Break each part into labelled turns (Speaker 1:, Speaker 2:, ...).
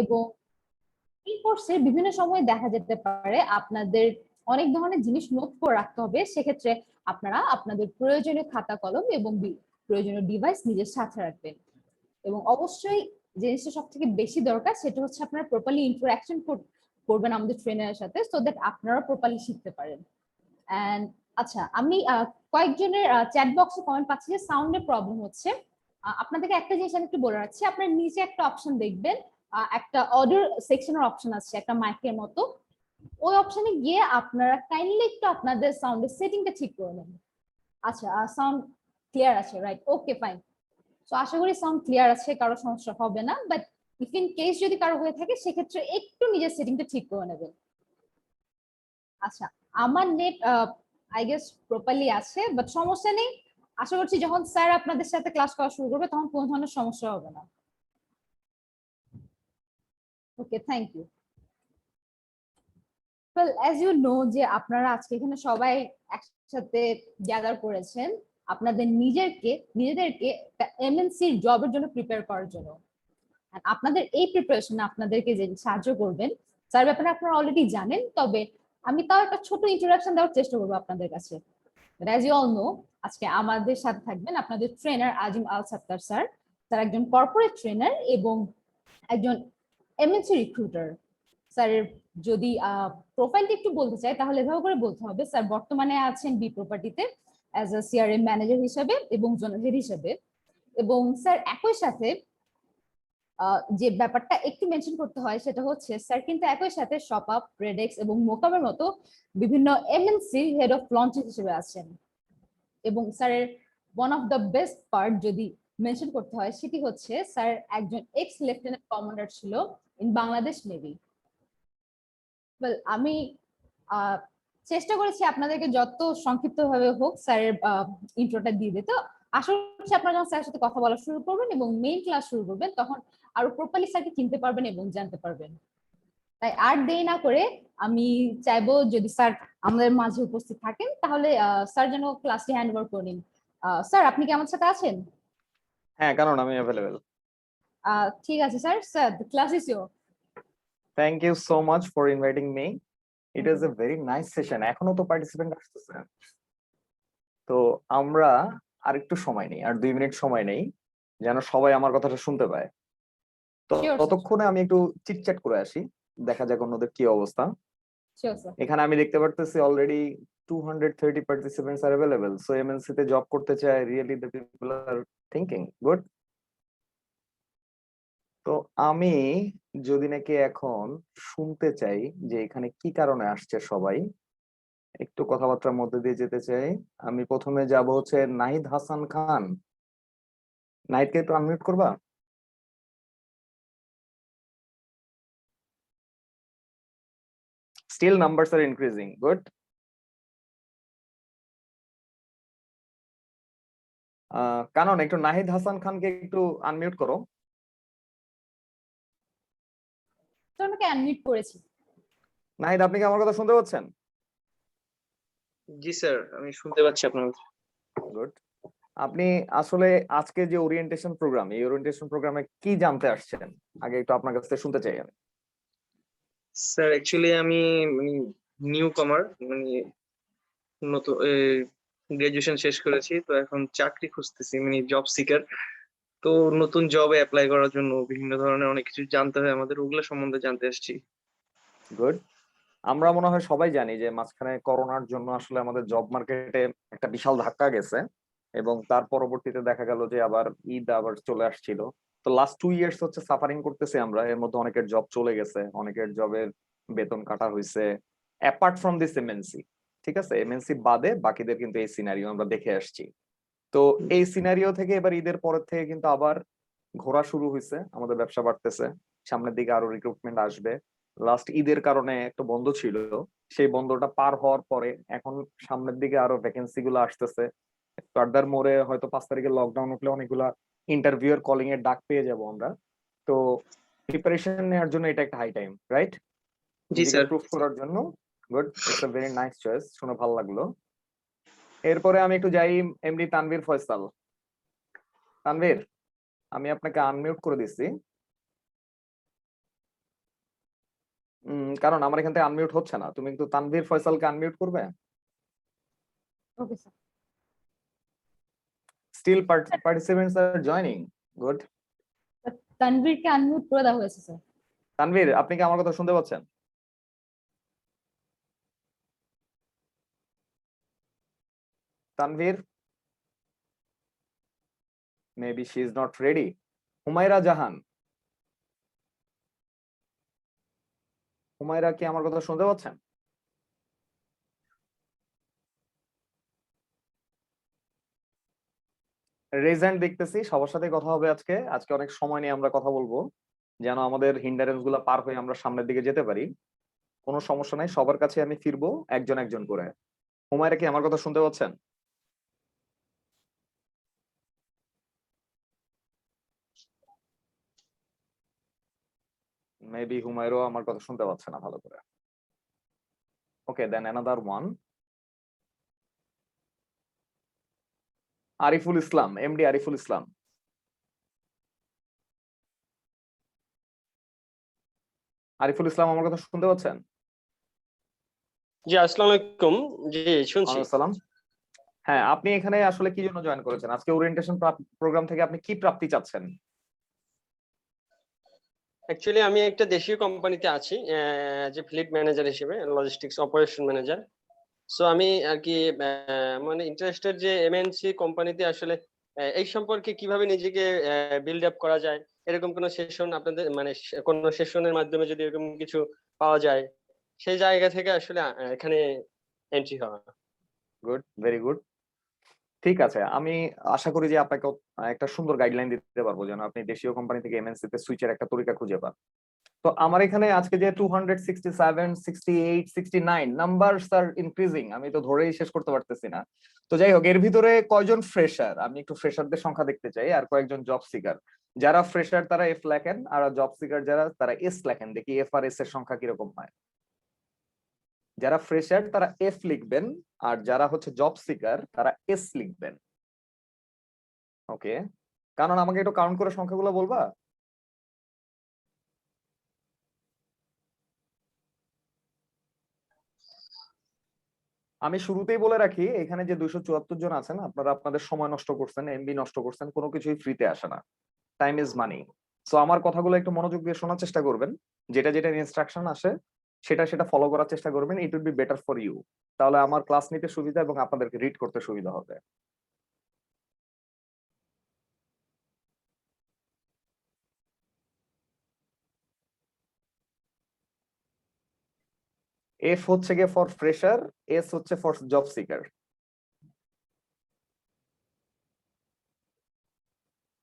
Speaker 1: এবং এই কোর্সে বিভিন্ন সময় দেখা যেতে পারে আপনাদের অনেক ধরনের জিনিস নোট করে রাখতে হবে। সেক্ষেত্রে আপনারা আপনাদের প্রয়োজনীয় খাতা কলম এবং প্রয়োজনীয় ডিভাইস নিজের সাথে রাখবেন। এবং অবশ্যই জিনিসটা সব থেকে বেশি দরকার সেটা হচ্ছে আপনারা প্রপারলি ইন্টারাকশন করবেন আমাদের ট্রেনারের সাথে, সো দ্যাট আপনারা প্রপারলি শিখতে পারেন। এন্ড আচ্ছা, আমি কয়েকজনের চ্যাট বক্সে কমেন্ট পাচ্ছি যে সাউন্ডের প্রবলেম হচ্ছে। আপনাদেরকে একটা জিনিস আমি একটু বলে রাখছি, আপনার নিচে একটা অপশন দেখবেন, একটা অডিও সেকশনের অপশন আছে একটা মাইকের মতো। ওই অপশনে গিয়ে আপনারা কাইন্ডলি একটু আপনাদের সাউন্ডের সেটিংটা ঠিক করে নেন। আচ্ছা, সাউন্ড ক্লিয়ার আছে, রাইট? ওকে, ফাইন। তো আশা করি সাউন্ড ক্লিয়ার আছে, কারো সমস্যা হবে না। বাট ইফ ইন কেস যদি কারো হয়ে থাকে সেক্ষেত্রে একটু নিজের সেটিংটা ঠিক করে নেবেন। আচ্ছা, আমার নেট আই গেস প্রপারলি আছে, বাট সমস্যা নেই। আশা করছি যখন স্যার আপনাদের সাথে ক্লাস করা শুরু করবে তখন কোনো ধরনের সমস্যা হবে না। Okay, thank you. Well, as you know যে আপনারা আজকে এখানে সবাই একসাথে গ্যাদার করেছেন আপনাদের নিজেদেরকে একটা এমএনসি জবের জন্য প্রিপেয়ার করার জন্য। আপনাদের এই প্রিপারেশনে আপনাদেরকে যে সাহায্য করবেন তার ব্যাপারে আপনারা অলরেডি জানেন, তবে আমি তাও একটা ছোট ইন্ট্রোডাকশন দেওয়ার চেষ্টা করবো আপনাদের কাছে। অ্যাজ ইউ অল নো, আজকে আমাদের সাথে থাকবেন আপনাদের ট্রেনার আজিম আল সাত্তার স্যার। স্যার একজন কর্পোরেট ট্রেনার এবং একজন এমএনসি রিক্রুটার। স্যারের যদি প্রোফাইলটা একটু বলতে চাই তাহলে এভাবে করে বলতে হবে, স্যার বর্তমানে আছেন বি প্রপার্টিতে অ্যাজ এ সিআরএম ম্যানেজার হিসেবে এবং জোনাল হেড হিসেবে। এবং স্যার একই সাথে যে ব্যাপারটা একটু মেনশন করতে হয় সেটা হচ্ছে স্যার কিন্তু একই সাথে শপআপ, প্রেডেক্স এবং মোকামের মতো বিভিন্ন এমএনসি হেড অফ লঞ্চ হিসেবে আছেন। এবং স্যারের one of the best part যদি মেনশন করতে হয় সেটি হচ্ছে স্যার একজন এক্স লেফটেন্যান্ট কমান্ডার ছিল ইন বাংলাদেশ নেভি। ওয়েল, আমি চেষ্টা করেছি আপনাদেরকে যত সংক্ষিপ্ত ভাবে হোক স্যারের ইন্ট্রোটা দিয়ে দিতে। আশা করছি আপনারা যখন স্যারের সাথে কথা বলা শুরু করবেন এবং মেইন ক্লাস শুরু করবেন তখন আরো প্রপারলি স্যারকে চিনতে পারবেন এবং জানতে পারবেন। তাই আর দেরি না করে আমি চাইবো যদি স্যার আমাদের মাঝে উপস্থিত থাকেন তাহলে স্যার যেন ক্লাসটি হ্যান্ড ওভার করে নিন। স্যার, আপনি কি আমার সাথে আছেন?
Speaker 2: হ্যাঁ, কারণ আমি অ্যাভেলেবল।
Speaker 1: ঠিক আছে sir, sir the class is your.
Speaker 2: Thank you so much for inviting me. It is a very nice session. এখনো তো পার্টিসিপেন্ট আসতেছে, তো আমরা আর একটু সময় নেই, আর 2 মিনিট সময় নেই, যেন সবাই আমার কথাটা শুনতে পায়। তো
Speaker 1: শিওর স্যার,
Speaker 2: ততক্ষণে আমি একটু চিটচ্যাট করে আসি, দেখা যাক অন্যদের কি অবস্থা।
Speaker 1: Sure sir.
Speaker 2: এখানে আমি দেখতে পারতেছি already 230 participants are available. So MNC তে জব করতে চায়, really the people are thinking good. তো আমি যদি নাকি এখন শুনতে চাই যে এখানে কি কারণে আসছে সবাই, একটু কথাবার্তার মধ্যে দিয়ে যেতে চাই। আমি প্রথমে যাব হচ্ছে নাহিদ হাসান খান। নাহিদকে একটু আনমিউট করবা? Still numbers are increasing. Good. কারণ একটু নাহিদ হাসান খানকে একটু আনমিউট করো।
Speaker 1: তো আমাকে আনমিউট করেছি।
Speaker 2: নাহিদ, আপনি কি আমার কথা শুনতে পাচ্ছেন?
Speaker 3: জি স্যার, আমি শুনতে পাচ্ছি আপনার।
Speaker 2: গুড। আপনি আসলে আজকে যে ওরিয়েন্টেশন প্রোগ্রাম, এই ওরিয়েন্টেশন প্রোগ্রামে কি জানতে আসছেন আগে একটু আপনার কাছ থেকে শুনতে চাই আমি।
Speaker 3: স্যার অ্যাকচুয়ালি আমি নিউ কামার, মানে নতুন গ্রাজুয়েশন শেষ করেছি, তো এখন চাকরি খুঁজতেছি, মানে জব সিকার। তো নতুন জবে অ্যাপ্লাই করার জন্য বিভিন্ন ধরনের অনেক কিছু জানতে হয় আমাদের, ওগুলো সম্বন্ধে জানতে আসছি।
Speaker 2: গুড। আমরা মনে হয় সবাই জানি যে মাঝখানে করোনার জন্য আসলে আমাদের জব মার্কেটে একটা বিশাল ধাক্কা গেছে, এবং তার পরবর্তীতে দেখা গেল যে আবার ঈদ আবার চলে আসছিল। তো লাস্ট 2 ইয়ার্স হচ্ছে সাফারিং করতেছি আমরা। এর মধ্যে অনেকের জব চলে গেছে, অনেকের জবের বেতন কাটা হয়েছে, অ্যাপার্ট ফ্রম দিস এমএনসি। ঠিক আছে, এমএনসি বাদে বাকিদের কিন্তু এই সিনারিও আমরা দেখে আসছি। তো এই সিনারিও থেকে এবার ঈদের পরের থেকে কিন্তু আবার ঘোরা শুরু হয়েছে, আমাদের ব্যবসা বাড়তেছে, সামনের দিকে আরো রিক্রুটমেন্ট আসবে। লাস্ট ঈদের কারণে একটা বন্ধ ছিল, সেই বন্ধটা পার হওয়ার পরে এখন সামনের দিকে আরো ভ্যাকেন্সি গুলো আসতেছে। ফার্দার মোড়ে হয়তো 5 তারিখে লকডাউন উঠলে অনেকগুলা ইন্টারভিউ এর কলিং এর ডাক পেয়ে যাব আমরা। তো প্রিপারেশন নেওয়ার জন্য এটা একটা হাই টাইম, রাইট?
Speaker 3: জি
Speaker 2: নিজেকে
Speaker 3: স্যার।
Speaker 2: প্রুফ করার জন্য। Good, it's a very nice choice, শুনে ভালো লাগলো। এরপরে আমি একটু যাই এমডি তানভীর ফয়সাল। তানভীর, আমি আপনাকে আনমিউট করে দিচ্ছি। কারণ আমার এখান থেকে আনমিউট হচ্ছে না। তুমি একটু তানভীর ফয়সালকে আনমিউট করবে?
Speaker 1: Okay sir.
Speaker 2: Still participants are joining. Good.
Speaker 1: তানভীরকে আনমিউট করে দেওয়া হয়েছে স্যার।
Speaker 2: তানভীর, আপনি কি আমার কথা শুনতে পাচ্ছেন? Tanvir, maybe she is not ready. Humaira জাহান, হুমায়রা কি আমার কথা শুনতে পাচ্ছেন? রেজেন্ট দেখতেছি, সবার সাথে কথা হবে আজকে। আজকে অনেক সময় নিয়ে আমরা কথা বলবো, যেন আমাদের হিন্ডারেন্স গুলা পার হয়ে আমরা সামনের দিকে যেতে পারি। কোনো সমস্যা নাই, সবার কাছে আমি ফিরবো একজন একজন করে। হুমায়রা কি আমার কথা শুনতে পাচ্ছেন? মেবি হুমায়রাও আমার কথা শুনতে পাচ্ছে না ভালো করে। ওকে, দেন another one. Ariful Islam, MD Ariful Islam. Ariful Islam আমার কথা শুনতে পাচ্ছেন?
Speaker 4: জি, আসসালামু আলাইকুম। জি, শুনছি।
Speaker 2: ওয়ালাইকুম আসসালাম। হ্যাঁ, আপনি এখানে আসলে কি জন্য জয়েন করেছেন? আজকে ওরিয়েন্টেশন প্রোগ্রাম থেকে আপনি কি প্রাপ্তি চাচ্ছেন?
Speaker 4: অ্যাকচুয়ালি আমি একটা দেশীয় কোম্পানিতে আছি যে ফ্লিট ম্যানেজার হিসেবে, লজিস্টিক্স অপারেশন ম্যানেজার। সো আমি আর কি মানে ইন্টারেস্টেড যে এমএনসি কোম্পানিতে আসলে এই সম্পর্কে কিভাবে নিজেকে বিল্ড আপ করা যায়, এরকম কোনো সেশন আপনাদের মানে কোনো সেশনের মাধ্যমে যদি এরকম কিছু পাওয়া যায়, সেই জায়গা থেকে আসলে এখানে এন্ট্রি হওয়া।
Speaker 2: Good, very good. ঠিক আছে, আমি আশা করি যে আপনাকে একটা সুন্দর গাইডলাইন দিতে পারবো যেন আপনি দেশীয় কোম্পানি থেকে এমএনসি তে সুইচের একটা তরিকা খুঁজে পান। তো আমার এখানে আজকে যে 267, 68, 69 নাম্বারস আর ইনক্রিজিং, আমি তো ধরেই শেষ করতে পারতেছি না। তো যাই হোক, এর ভিতরে কয়জন ফ্রেশার? আমি একটু ফ্রেশারদের সংখ্যা দেখতে চাই, আর কয়েকজন জব সিকার। যারা ফ্রেশার তারা এফ লেখেন, আর জব সিকার যারা তারা এস লেখেন। দেখি এফ আর এস এর সংখ্যা কিরকম হয়। যারা ফ্রেশার তারা এফ লিখবেন, আর যারা হচ্ছে জব সিকার তারা এস লিখবেন। ওকে, কারণ আমাকে একটু কাউন্ট করে সংখ্যাগুলো বলবা? আমি শুরুতেই বলে রাখি, এখানে যে 274 জন আছেন, আপনারা আপনাদের সময় নষ্ট করছেন, এমবি নষ্ট করছেন, কোনো কিছুই ফ্রিতে আসে না। Time is money. সো আমার কথাগুলো একটু মনোযোগ দিয়ে শোনার চেষ্টা করবেন। যেটা যেটা ইনস্ট্রাকশন আসে সেটা সেটা ফলো করার চেষ্টা করবেন। It will be better for you. তাহলে আমার ক্লাস নিতে সুবিধা এবং আপনাদেরকে রিড করতে সুবিধা হবে। এফ হচ্ছে গিয়ে ফর ফ্রেশার, এস হচ্ছে ফর জব সিকার।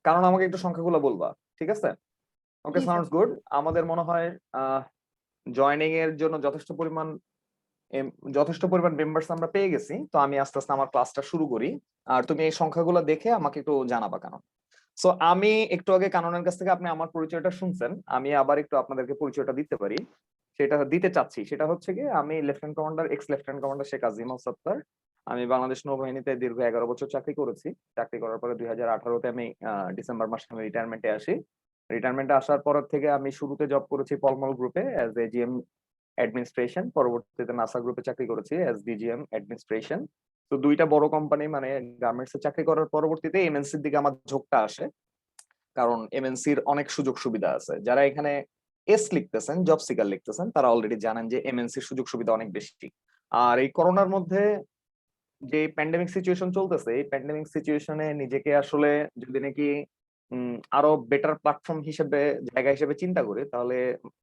Speaker 2: কারণ আমাকে একটু সংখ্যাগুলো বলবা, ঠিক আছে? ওকে,
Speaker 1: জি,
Speaker 2: সাউন্ডস গুড। আমাদের মনে হয় জয়েনিং এর জন্য যথেষ্ট পরিমাণ মেম্বার্স আমরা পেয়ে গেছি। তো আমি আস্তে আস্তে আমার ক্লাসটা শুরু করি, আর তুমি এই সংখ্যাগুলো দেখে আমাকে একটু জানাবা কেন। সো আমি একটু আগে কাননের কাছ থেকে আপনি আমার পরিচয়টা শুনছেন, আমি আবার একটু আপনাদেরকে পরিচয়টা দিতে পারি, সেটা দিতে চাচ্ছি। সেটা হচ্ছে কি, আমি lieutenant commander, ex lieutenant commander Sheikh Azim Al Sattar. আমি বাংলাদেশ নৌবাহিনীতে দীর্ঘ 11 বছর চাকরি করেছি। চাকরি করার পরে 2018-তে আমি ডিসেম্বর মাসে আমি রিটায়ারমেন্টে আসি। রিটায়ারমেন্টে আসার পর থেকে আমি শুরুতে জব করেছি পলমল গ্রুপে অ্যাজ এজিএম অ্যাডমিনিস্ট্রেশন, পরবর্তীতে নাসা গ্রুপে চাকরি করেছি অ্যাজ ডিজিএম অ্যাডমিনিস্ট্রেশন। তো দুইটা বড় কোম্পানি মানে গার্মেন্টস এ চাকরি করার পরবর্তীতে এমএনসির দিকে আমার ঝোঁকটা আসে, কারণ এমএনসির অনেক সুযোগ সুবিধা আছে। যারা এখানে এস লিখতেছেন, জব সিকার লিখতেছেন, তারা অলরেডি জানেন যে এমএনসির সুযোগ সুবিধা অনেক বেশি। আর এই করোনার মধ্যে যে প্যান্ডেমিক সিচুয়েশন চলতেছে, এই প্যান্ডেমিক সিচুয়েশনে নিজেকে আসলে যদি নাকি আরো বেটার প্ল্যাটফর্ম হিসেবে, জায়গা হিসেবে চিন্তা করি, তাহলে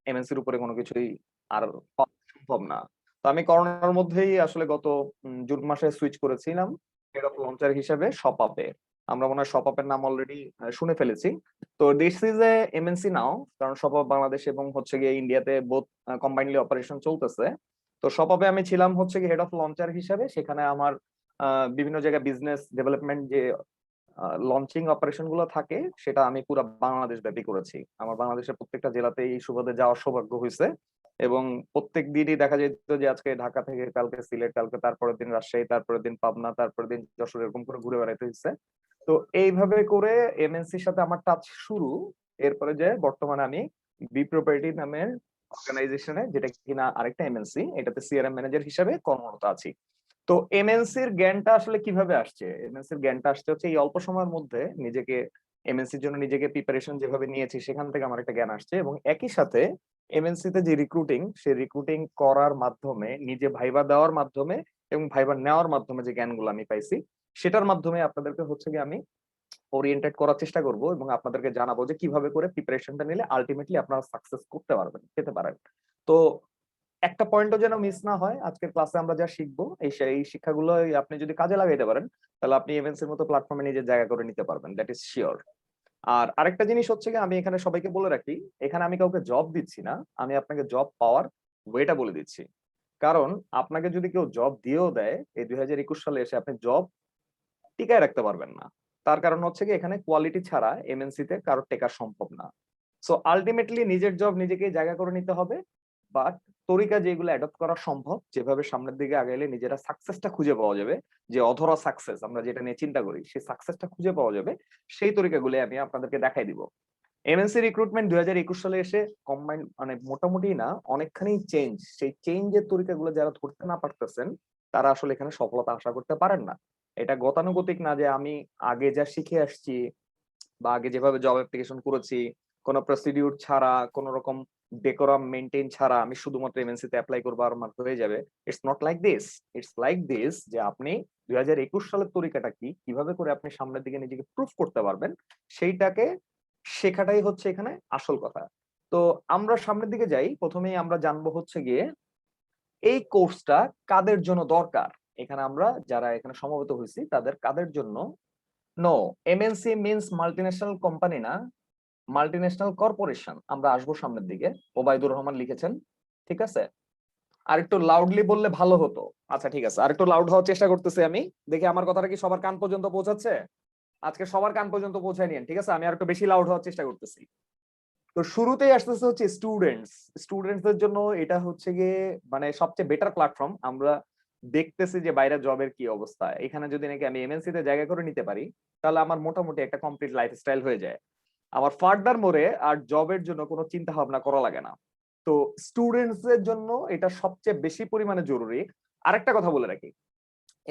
Speaker 2: এমএনসির উপরে কোনো কিছুই আর পাওয়া সম্ভব না। তো আমি করোনার মধ্যেই আসলে গত জুন মাসে সুইচ করেছিলাম হেড অফ লঞ্চার হিসেবে শপআপে। আমরা মনে হয় শপআপের নাম অলরেডি শুনে ফেলেছি। তো দিস ইজ এ এমএনসি নাও, কারণ শপআপ বাংলাদেশ এবং হচ্ছে গিয়ে ইন্ডিয়াতে বোথ কম্বাইনলি অপারেশন চলতেছে। তো শপআপে আমি ছিলাম হচ্ছে কি হেড অফ লঞ্চার হিসেবে। সেখানে আমার বিভিন্ন জায়গায় বিজনেস ডেভেলপমেন্ট যে লঞ্চিং অপারেশন গুলো থাকে, সেটা আমি পুরো বাংলাদেশ ব্যাপী করেছি। আমার বাংলাদেশের প্রত্যেকটা জেলাতে এই সুবাদে যাওয়ার সৌভাগ্য হয়েছে, এবং প্রত্যেক দিনই দেখা যেত যে আজকে ঢাকা থেকে কালকে সিলেট, কালকে তারপরের দিন রাজশাহী, তারপরের দিন পাবনা, তারপরের দিন যশোর, এরকম করে ঘুরে বেড়াইতে হয়েছে। তো এইভাবে করে এমএনসির সাথে আমার টাচ শুরু। এরপরে যে বর্তমানে আমি বি প্রপার্টি নামের অর্গানাইজেশনে, যেটা কিনা আরেকটা এমএনসি, এটাতে সিআরএম ম্যানেজার হিসাবে কর্মরত আছি। তো এমএনসির জ্ঞানটা আসলে কিভাবে আসছে? এমএনসির জ্ঞানটা আসছে হচ্ছে এই অল্প সময়ের মধ্যে নিজেকে এমএনসির জন্য নিজেকে প্রিপারেশন যেভাবে নিয়েছি সেখান থেকে আমার একটা জ্ঞান আসছে, এবং একই সাথে এমএনসি তে যে রিক্রুটিং, সেই রিক্রুটিং করার মাধ্যমে, নিজে ভাইবা দেওয়ার মাধ্যমে এবং ভাইবা নেওয়ার মাধ্যমে যে জ্ঞানগুলো আমি পাইছি, সেটার মাধ্যমে আপনাদেরকে হচ্ছে কি আমি ওরিয়েন্টেড করার চেষ্টা করব এবং আপনাদেরকে জানাবো যে কিভাবে করে প্রিপারেশনটা নিলে আলটিমেটলি আপনারা সাকসেস করতে পারবেন, পেতে পারেন। তো একটা পয়েন্টও যেন মিস না হয়, আজকের ক্লাসে আমরা যা শিখবো এই শিক্ষাগুলো আপনি যদি কাজে লাগাইতে পারেন, তাহলে আপনি এমএনসির মতো প্ল্যাটফর্মে নিজের জায়গা করে নিতে পারবেন, দ্যাট ইজ শিওর। আর আরেকটা জিনিস হচ্ছে কি, আমি এখানে সবাইকে বলে রাখি, এখানে আমি কাউকে জব দিচ্ছি না, আমি আপনাকে জব পাওয়ার ওয়েটা বলে দিচ্ছি। কারণ আপনাকে যদি কেউ জব দিয়েও দেয় এই 2021 সালে এসে, আপনি জব টিকায় রাখতে পারবেন না। তার কারণ হচ্ছে কি, এখানে কোয়ালিটি ছাড়া এমএনসি তে কারো টেকা সম্ভব না। সো আলটিমেটলি নিজের জব নিজেকে জায়গা করে নিতে হবে, বাট তরিকা যেগুলো অ্যাডপ্ট করা সম্ভব, যেভাবে সামনের দিকে আগাইলে নিজেরা সাকসেসটা খুঁজে পাওয়া যাবে, যে অধরা সাকসেস আমরা যেটা নিয়ে চিন্তা করি, সেই সাকসেসটা খুঁজে পাওয়া যাবে, সেই তরিকাগুলো আমি আপনাদেরকে দেখাই দিব। এমএনসি রিক্রুটমেন্ট 2021 সালে এসে কম্বাইন মানে মোটামুটি না অনেকখানি চেঞ্জ, সেই চেঞ্জের তরিকাগুলো যারা ধরতে না পারতেছেন, তারা আসলে এখানে সফলতা আশা করতে পারেন না। এটা গতানুগতিক না যে আমি আগে যা শিখে আসছি বা আগে যেভাবে জব অ্যাপ্লিকেশন করেছি, কোনো প্রসিডিউর ছাড়া, কোন রকম ডেকোরাম মেনটেন ছাড়া আমি শুধুমাত্র এমএনসি তে অ্যাপ্লাই করবো আর আমার হয়ে যাবে। It's not like this. It's like this যে আপনি 2021 সালের তরিকাটা কি, কিভাবে করে আপনি সামনের দিকে নিজেকে প্রুফ করতে পারবেন, সেইটাকে শেখাটাই হচ্ছে এখানে আসল কথা। তো আমরা সামনের দিকে যাই, প্রথমেই আমরা জানবো হচ্ছে গিয়ে এই কোর্সটা কাদের জন্য দরকার। এখানে আমরা যারা এখানে সমবেত হয়েছি তাদের কাদের জন্য? No, MNC means multinational company না, মাল্টিন্যাশনাল কর্পোরেশন। আমরা আসবো সামনের দিকে। ওবায়দুর রহমান লিখেছেন, ঠিক আছে। আর একটু লাউডলি বললে ভালো হতো। আচ্ছা ঠিক আছে, আর একটু লাউড হওয়ার চেষ্টা করতেছি আমি, দেখি আমার কথাটা কি সবার কান পর্যন্ত পৌঁছাচ্ছে। আজকে সবার কান পর্যন্ত পৌঁছায় নিন, ঠিক আছে। আমি আর একটু বেশি লাউড হওয়ার চেষ্টা করতেছি। তো শুরুতেই আসতেছে হচ্ছে স্টুডেন্টসদের জন্য এটা হচ্ছে গিয়ে মানে সবচেয়ে বেটার প্ল্যাটফর্ম। আমরা দেখতেছি যে বাইরে জবের কি অবস্থা, এখানে যদি নাকি আমি এমএনসি তে জায়গা করে নিতে পারি, তাহলে আমার মোটামুটি একটা কমপ্লিট লাইফস্টাইল হয়ে যায়। আমার ফার্দার মোরে আর জবের জন্য কোনো চিন্তা ভাবনা করা লাগে না। তো স্টুডেন্টসদের জন্য এটা সবচেয়ে বেশি পরিমাণে জরুরি। আরেকটা কথা বলে রাখি,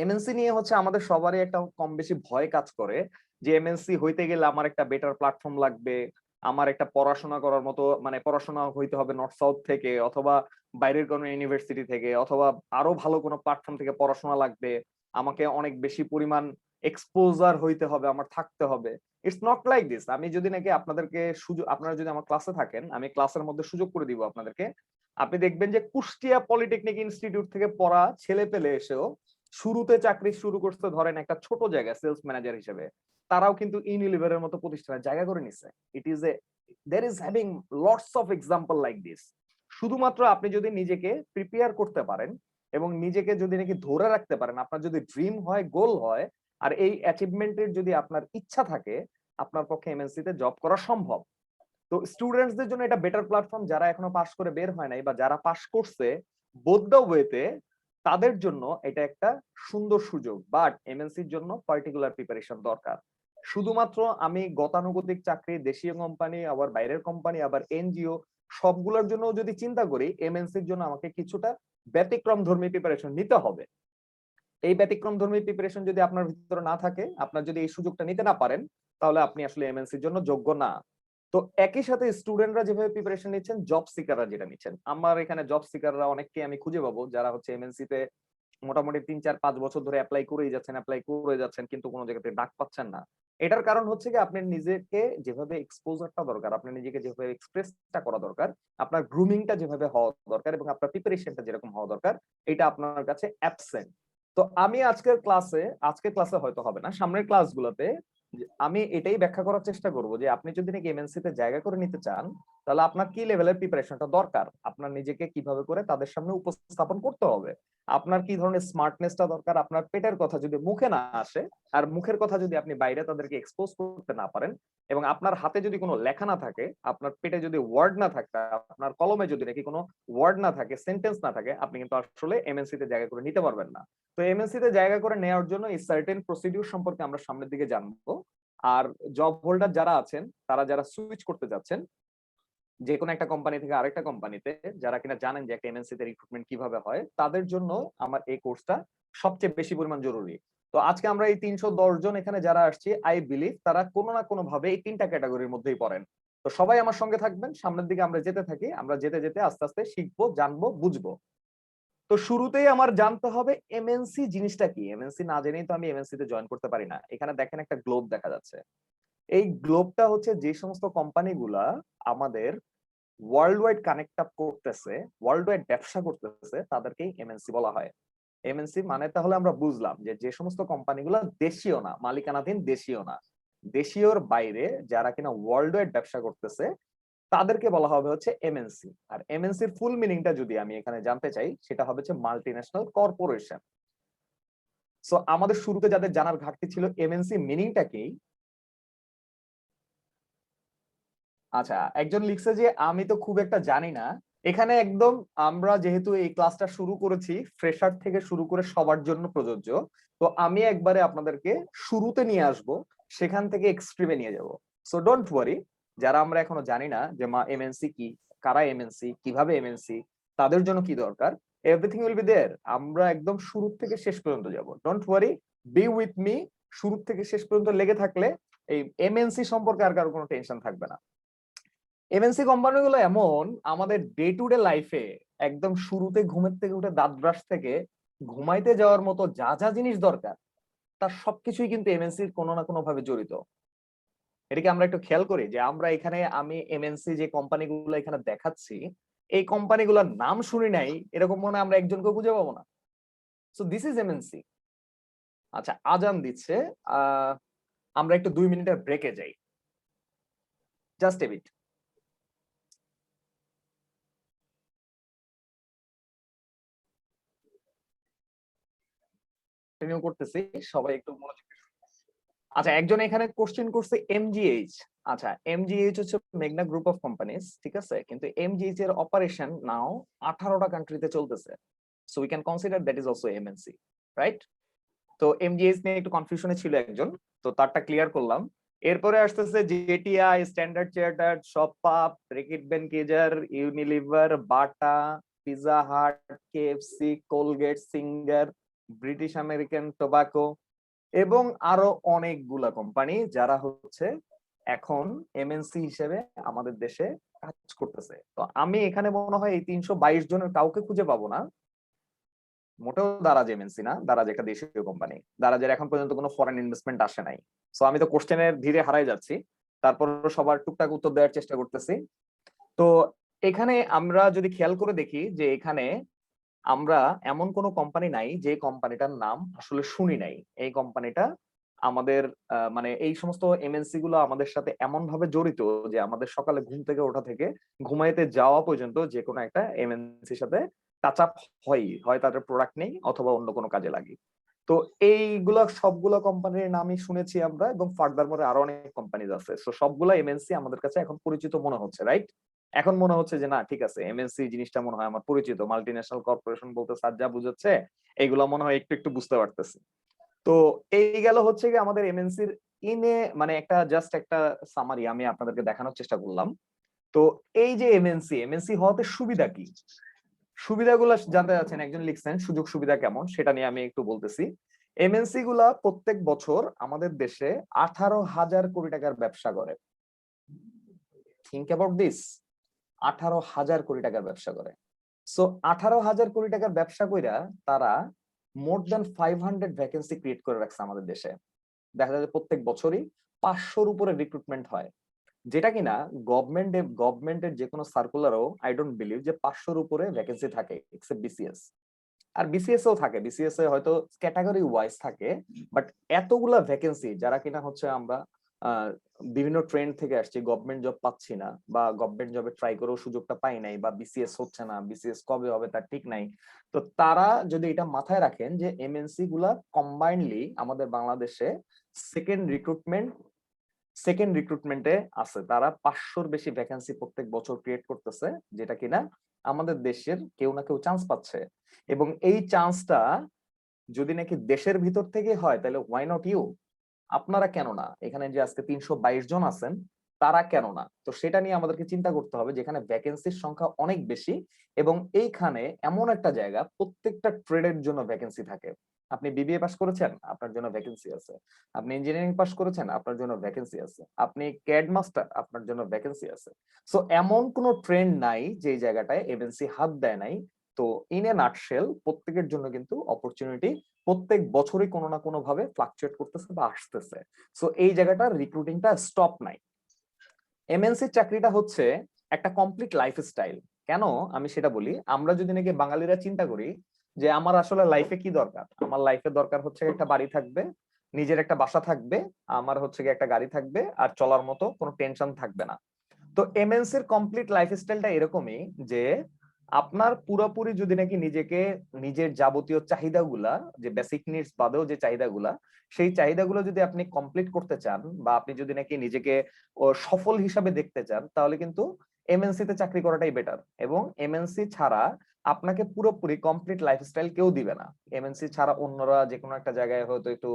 Speaker 2: এমএনসি নিয়ে হচ্ছে আমাদের সবারই একটা কম বেশি ভয় কাজ করে, যে এমএনসি হইতে গেলে আমার একটা বেটার প্ল্যাটফর্ম লাগবে, আমার একটা পড়াশোনা করার মতো মানে পড়াশোনা হইতে হবে নর্থ সাউথ থেকে, অথবা বাইরের কোনো ইউনিভার্সিটি থেকে, অথবা আরো ভালো কোনো প্ল্যাটফর্ম থেকে পড়াশোনা লাগবে, আমাকে অনেক বেশি পরিমাণ এক্সপোজার হইতে হবে, আমার থাকতে হবে। It's not like this. আমি যদি নাকি আপনাদেরকে সুযোগ, আপনারা যদি আমার ক্লাসে থাকেন, আমি ক্লাসের মধ্যে সুযোগ করে দিব আপনাদেরকে। আপনি দেখবেন যে কুষ্টিয়া পলিটেকনিক ইনস্টিটিউট থেকে পড়া ছেলে পেলে এসেও শুরুতে চাকরি শুরু করতে ধরেন একটা ছোট জায়গায় সেলস ম্যানেজার হিসেবে, তারাও কিন্তু ইউনিলিভারের মতো প্রতিষ্ঠানে জায়গা করে নিচ্ছে। It is a there is having lots of example like this. শুধুমাত্র আপনি যদি নিজেকে প্রিপেয়ার করতে পারেন এবং নিজেকে যদি নাকি ধরে রাখতে পারেন, আপনার যদি ড্রিম হয়, গোল হয়, আর এই অ্যাচিভমেন্টের যদি আপনার ইচ্ছা থাকে, আপনার পক্ষে এমএনসি তে জব করা সম্ভব। তো স্টুডেন্টসদের জন্য এটা বেটার প্ল্যাটফর্ম, যারা এখনো পাশ করে বের হয় নাই বা যারা পাশ করছে বোথ দ্য ওয়েতে, তাদের জন্য এটা একটা সুন্দর সুযোগ। বাট এমএনসির জন্য পার্টিকুলার প্রিপারেশন দরকার। শুধুমাত্র আমি গতানুগতিক চাকরি, দেশীয় কোম্পানি, আবার বাইরের কোম্পানি, আবার এনজিও, সবগুলোর জন্য যদি চিন্তা করি, এমএনসির জন্য আমাকে কিছুটা ব্যতিক্রম ধর্মী প্রিপারেশন নিতে হবে। এই ব্যতিক্রম ধর্মী প্রিপারেশন যদি আপনার ভিতরে না থাকে, আপনার যদি এই সুযোগটা নিতে না পারেন, তাহলে আপনি আসলে এমএনসির জন্য যোগ্য না। তো একই সাথে স্টুডেন্টরা যেভাবে প্রিপারেশন নিচ্ছেন, জব সিকাররা যেটা নিচ্ছেন, আমার এখানে জব সিকাররা অনেককে আমি খুঁজে পাবো যারা হচ্ছে এমএনসি তে মোটামুটি 3 4 5 বছর ধরে অ্যাপ্লাই করে যাচ্ছেন কিন্তু কোনো জায়গাতে ডাক পাচ্ছেন না। এটার কারণ হচ্ছে কি, আপনি নিজেকে যেভাবে এক্সপোজারটা দরকার, আপনি নিজেকে যেভাবে এক্সপ্রেসটা করা দরকার, আপনার গ্রুমিংটা যেভাবে হওয়া দরকার এবং আপনার প্রিপারেশনটা যেরকম হওয়া দরকার, এটা আপনার কাছে অ্যাবসেন্ট। তো আমি আজকের ক্লাসে হয়তো হবে না, সামনের ক্লাসগুলোতে আমি এটাই ব্যাখ্যা করার চেষ্টা করব যে আপনি যদি নাকি এমএনসি তে জায়গা করে নিতে চান, তাহলে আপনার কি লেভেলের প্রিপারেশনটা দরকার, আপনার নিজেকে কিভাবে করে তাদের সামনে উপস্থাপন করতে হবে, আপনার কি ধরনের স্মার্টনেসটা দরকার, আপনার পেটের কথা যদি মুখে না আসে, আর মুখের কথা যদি আপনি বাইরে তাদেরকে এক্সপোজ করতে না পারেন, এবং আপনার হাতে যদি কোনো লেখা না থাকে, আপনার পেটে যদি ওয়ার্ড না থাকে, আপনার কলমে যদি নাকি কোনো ওয়ার্ড না থাকে, সেন্টেন্স না থাকে, আপনি কিন্তু আসলে এমএনসি তে জায়গা করে নিতে পারবেন না। তো এমএনসি তে জায়গা করে নেওয়ার জন্য এই সার্টেন প্রসিডিউর সম্পর্কে আমরা সামনের দিকে জানবো। আর জব হোল্ডার যারা আছেন, তারা যারা সুইচ করতে যাচ্ছেন, যে কোনো একটা কোম্পানি থেকে আরেকটা কোম্পানিতে, যারা কিনা জানেন যে একটা এমএনসি তে রিক্রুটমেন্ট কিভাবে হয়, তাদের জন্য আমার এই কোর্সটা সবচেয়ে বেশি পরিমাণ জরুরি। তো আজকে আমরা এই 310 জন এখানে যারা আসছি, আই বিলিভ তারা কোনো না কোনো ভাবে এই 3টা ক্যাটাগরির মধ্যেই পড়েন। তো সবাই আমার সঙ্গে থাকবেন, সামনের দিকে আমরা যেতে থাকি, আমরা যেতে যেতে আস্তে আস্তে শিখবো, জানবো, বুঝবো। তো শুরুতেই আমার জানতে হবে এমএনসি জিনিসটা কি। এমএনসি না জেনেই তো আমি এমএনসি তে জয়েন করতে পারি না। এখানে দেখেন একটা গ্লোব দেখা যাচ্ছে। এই গ্লোবটা হচ্ছে যে সমস্ত কোম্পানিগুলা আমাদের ওয়ার্ল্ড ওয়াইড কানেক্ট আপ করতেছে, ওয়ার্ল্ড ওয়াইড ব্যবসা করতেছে, তাদেরকেই এমএনসি বলা হয়। এমএনসি মানে তাহলে আমরা বুঝলাম যে যে সমস্ত কোম্পানিগুলো দেশীয় না, মালিকানাধীন, দেশীয় না, দেশীয়র বাইরে যারা কিনা ওয়ার্ল্ড ওয়াইড ব্যবসা করতেছে, তাদেরকে বলা হবে হচ্ছে এমএনসি। আর এমএনসির ফুল মিনিংটা যদি আমি এখানে জানতে চাই, সেটা হবে হচ্ছে মাল্টি ন্যাশনাল কর্পোরেশন। সো আমাদের শুরুতে যাদের জানার ঘাটতি ছিল এমএনসি মিনিংটা কি, আচ্ছা একজন লিখছে যে আমি তো খুব একটা জানি না। এখানে একদম আমরা যেহেতু এই ক্লাসটা শুরু করেছি ফ্রেশার থেকে শুরু করে সবার জন্য প্রযোজ্য, তো আমি একবারে আপনাদেরকে শুরুতে নিয়ে আসব, সেখান থেকে এক্সট্রিমে নিয়ে যাব। সো ডোন্ট ওয়ারি, যারা আমরা এখনো জানি না যে এমএনসি কি, কারা এমএনসি, কিভাবে এমএনসি, তাদের জন্য কি দরকার, এভরিথিং উইল বি দেয়ার। আমরা একদম শুরু থেকে শেষ পর্যন্ত যাব, don't worry, B with me. শুরু থেকে শেষ পর্যন্ত লেগে থাকলে এই এমএনসি সম্পর্কে আর কারো কোনো টেনশন থাকবে না। এমএনসি কোম্পানিগুলো এমন আমাদের ডে টু ডে লাইফে একদম শুরুতে ঘুমের থেকে উঠে দাঁত ব্রাশ থেকে ঘুমাইতে যাওয়ার মতো যা যা জিনিস দরকার, তার সবকিছুই কিন্তু এমএনসির কোনো না কোনো ভাবে জড়িত। এটাকে আমরা একটু খেয়াল করি যে আমরা এখানে, আমি এমএনসি যে কোম্পানিগুলো এখানে দেখাচ্ছি, এই কোম্পানিগুলোর নাম শুনি নাই এরকম মনে আমরা একজনকে খুঁজে পাবো না। So this is MNC. আচ্ছা আজান দিচ্ছে, আমরা একটু 2 মিনিটের ব্রেকে যাই, জাস্ট এ বিট। কন্টিনিউ করতেছি, সবাই একটু মনোযোগ। আচ্ছা একজন এখানে কোশ্চেন করছে এমজিএইচ। আচ্ছা এমজিএইচ হচ্ছে মেঘনা গ্রুপ অফ কোম্পানিজ, ঠিক আছে, কিন্তু এমজিএইচ এর অপারেশন নাও 18টা কান্ট্রিতে চলতেছে। So we can consider that is also MNC, right? তো এমজিএইচ নিয়ে একটু কনফিউশনে ছিল একজন, তো তারটা ক্লিয়ার করলাম। এরপরে আসতেছে জেটিআই, স্ট্যান্ডার্ড চার্টার্ড, শপপাপ, রেকিট বেনকেজার, ইউনিলিভার, বাটা, Pizza Hut, KFC, Colgate, singer, British American tobacco এবং আরো অনেকগুলা কোম্পানি যারা হচ্ছে এখন এমএনসি হিসেবে আমাদের দেশে কাজ করতেছে। তো আমি এখানে মনে হয় এই 322 জনের কাউকে খুঁজে পাবো না। মোটেও দারাজ এমএনসি না, দারাজ একটা দেশীয় কোম্পানি, দারাজের এখন পর্যন্ত কোনো ফরেন ইনভেস্টমেন্ট আসে নাই। সো আমি তো কোশ্চেনের ধীরে হারাই যাচ্ছি, তারপর সবার টুকটাক উত্তর দেওয়ার চেষ্টা করতেছি। তো এখানে আমরা যদি খেয়াল করে দেখি যে এখানে আমরা এমন কোনো কোম্পানি নাই যে কোম্পানিটার নাম আসলে শুনি নাই। এই কোম্পানিটা আমাদের মানে এই সমস্ত এমএনসি গুলো আমাদের সাথে এমন ভাবে জড়িত যে আমাদের সকালে ঘুম থেকে ওঠা থেকে ঘুমাইতে যাওয়া পর্যন্ত যে কোনো একটা এমএনসির সাথে টাচ আপ হয় তাদের প্রোডাক্ট নেই অথবা অন্য কোনো কাজে লাগে। তো এইগুলা সবগুলো কোম্পানির নামই শুনেছি আমরা, এবং ফার্দার মোরে আরো অনেক কোম্পানিজ আছে। সো সবগুলা এমএনসি আমাদের কাছে এখন পরিচিত মনে হচ্ছে, রাইট? এখন মনে হচ্ছে যে না ঠিক আছে, এমএনসি জিনিসটা মনে হয় আমার পরিচিত, মাল্টি ন্যাশনাল কর্পোরেশন বলতে স্যার যা বুঝাচ্ছে এইগুলা মনে হয় একটু একটু বুঝতে পারতেছি। তো এই গেল হচ্ছে কি আমাদের এমএনসির ইনে মানে একটা জাস্ট একটা সামারি আমি আপনাদেরকে দেখানোর চেষ্টা করলাম। তো এই যে এমএনসি হওয়াতে সুবিধা কি, সুবিধাগুলো জানতে যাচ্ছেন, একজন লিখছেন সুযোগ সুবিধা কেমন, সেটা নিয়ে আমি একটু বলতেছি। এমএনসি গুলা প্রত্যেক বছর আমাদের দেশে 18,000 কোটি টাকার ব্যবসা করে। থিংক অ্যাবাউট দিস, 18,000 কোটি টাকার ব্যবসা করে। সো 18,000 কোটি টাকার ব্যবসা কইরা তারা মোর দ্যান 500 ভ্যাকেন্সি ক্রিয়েট করে রাখছে আমাদের দেশে। দেখা যায় প্রত্যেক বছরই 500-র উপরে রিক্রুটমেন্ট হয়, যেটা কিনা গভর্নমেন্টের যে কোনো সার্কুলারও আই ডোন্ট বিলিভ যে 500-র উপরে ভ্যাকেন্সি থাকে, এক্সেপ্ট বিসিএস। আর বিসিএস এও থাকে, বিসিএস এ হয়তো ক্যাটাগরি ওয়াইজ থাকে, বাট এতগুলা ভ্যাকেন্সি যারা কিনা হচ্ছে আমরা বিভিন্ন ট্রেন্ড থেকে আসছি, গভর্নমেন্ট জব পাচ্ছি না বা গভর্নমেন্ট জবে ট্রাই করেও সুযোগটা পাই নাই বা বিসিএস হচ্ছে না, বিসিএস কবে হবে তার ঠিক নাই। তো তারা যদি এটা মাথায় রাখেন যে এমএনসি গুলা কম্বাইন্ডলি আমাদের বাংলাদেশে সেকেন্ড রিক্রুটমেন্টে আছে, তারা 500-র বেশি ভ্যাকেন্সি প্রত্যেক বছর ক্রিয়েট করতেছে, যেটা কিনা আমাদের দেশের কেউ না কেউ চান্স পাচ্ছে। এবং এই চান্সটা যদি নাকি দেশের ভিতর থেকে হয় তাহলে হোয়াই নট ইউ, আপনারা কেন না? এখানে যে আজকে 322 জন আছেন, তারা কেন না? তো সেটা নিয়ে আমাদেরকে চিন্তা করতে হবে, যেখানে ভ্যাকেন্সির সংখ্যা অনেক বেশি এবং এইখানে এমন একটা জায়গা প্রত্যেকটা ট্রেডের জন্য ভ্যাকেন্সি থাকে। আপনি বিবিএ পাস করেছেন, আপনার জন্য ভ্যাকেন্সি আছে। আপনি ইঞ্জিনিয়ারিং পাস করেছেন, আপনার জন্য ভ্যাকেন্সি আছে। আপনি ক্যাড মাস্টার, আপনার জন্য ভ্যাকেন্সি আছে। সো এমন কোনো ট্রেন্ড নাই যে জায়গাটায় এমএনসি হাত দেয় নাই। তো ইন এ নাটশেল প্রত্যেকের জন্য কিন্তু অপরচুনিটি প্রত্যেক বছরই কোনো না কোনো ভাবে ফ্লাকচুয়েট করতেছে বা আসতেছে। সো এই জায়গাটার রিক্রুটিংটা স্টপ নাই। এমএনসি চাকরিটা হচ্ছে একটা কমপ্লিট লাইফস্টাইল। কেন আমি সেটা বলি, আমরা যদি নাকি বাঙালিরা চিন্তা করি যে আমার আসলে লাইফে কি দরকার, আমার লাইফে দরকার হচ্ছে একটা বাড়ি থাকবে, নিজের একটা বাসা থাকবে, আমার হচ্ছে একটা গাড়ি থাকবে, আর চলার মতো কোনো টেনশন থাকবে না। তো এমএনসির কমপ্লিট লাইফস্টাইলটা এরকমই যে আপনার পুরোপুরি যদি নাকি নিজেকে নিজের যাবতীয় চাহিদাগুলা, যে বেসিক নিডস বাদেও যে চাহিদাগুলা, সেই চাহিদাগুলো যদি আপনি কমপ্লিট করতে চান বা আপনি যদি নাকি নিজেকে সফল হিসাবে দেখতে চান, তাহলে কিন্তু এমএনসি তে চাকরি করাটাই বেটার। এবং এমএনসি ছাড়া আপনাকে পুরোপুরি কমপ্লিট লাইফস্টাইল কেউ দিবে না। এমএনসি ছাড়া অন্যরা যে কোনো একটা জায়গায় হয়তো একটু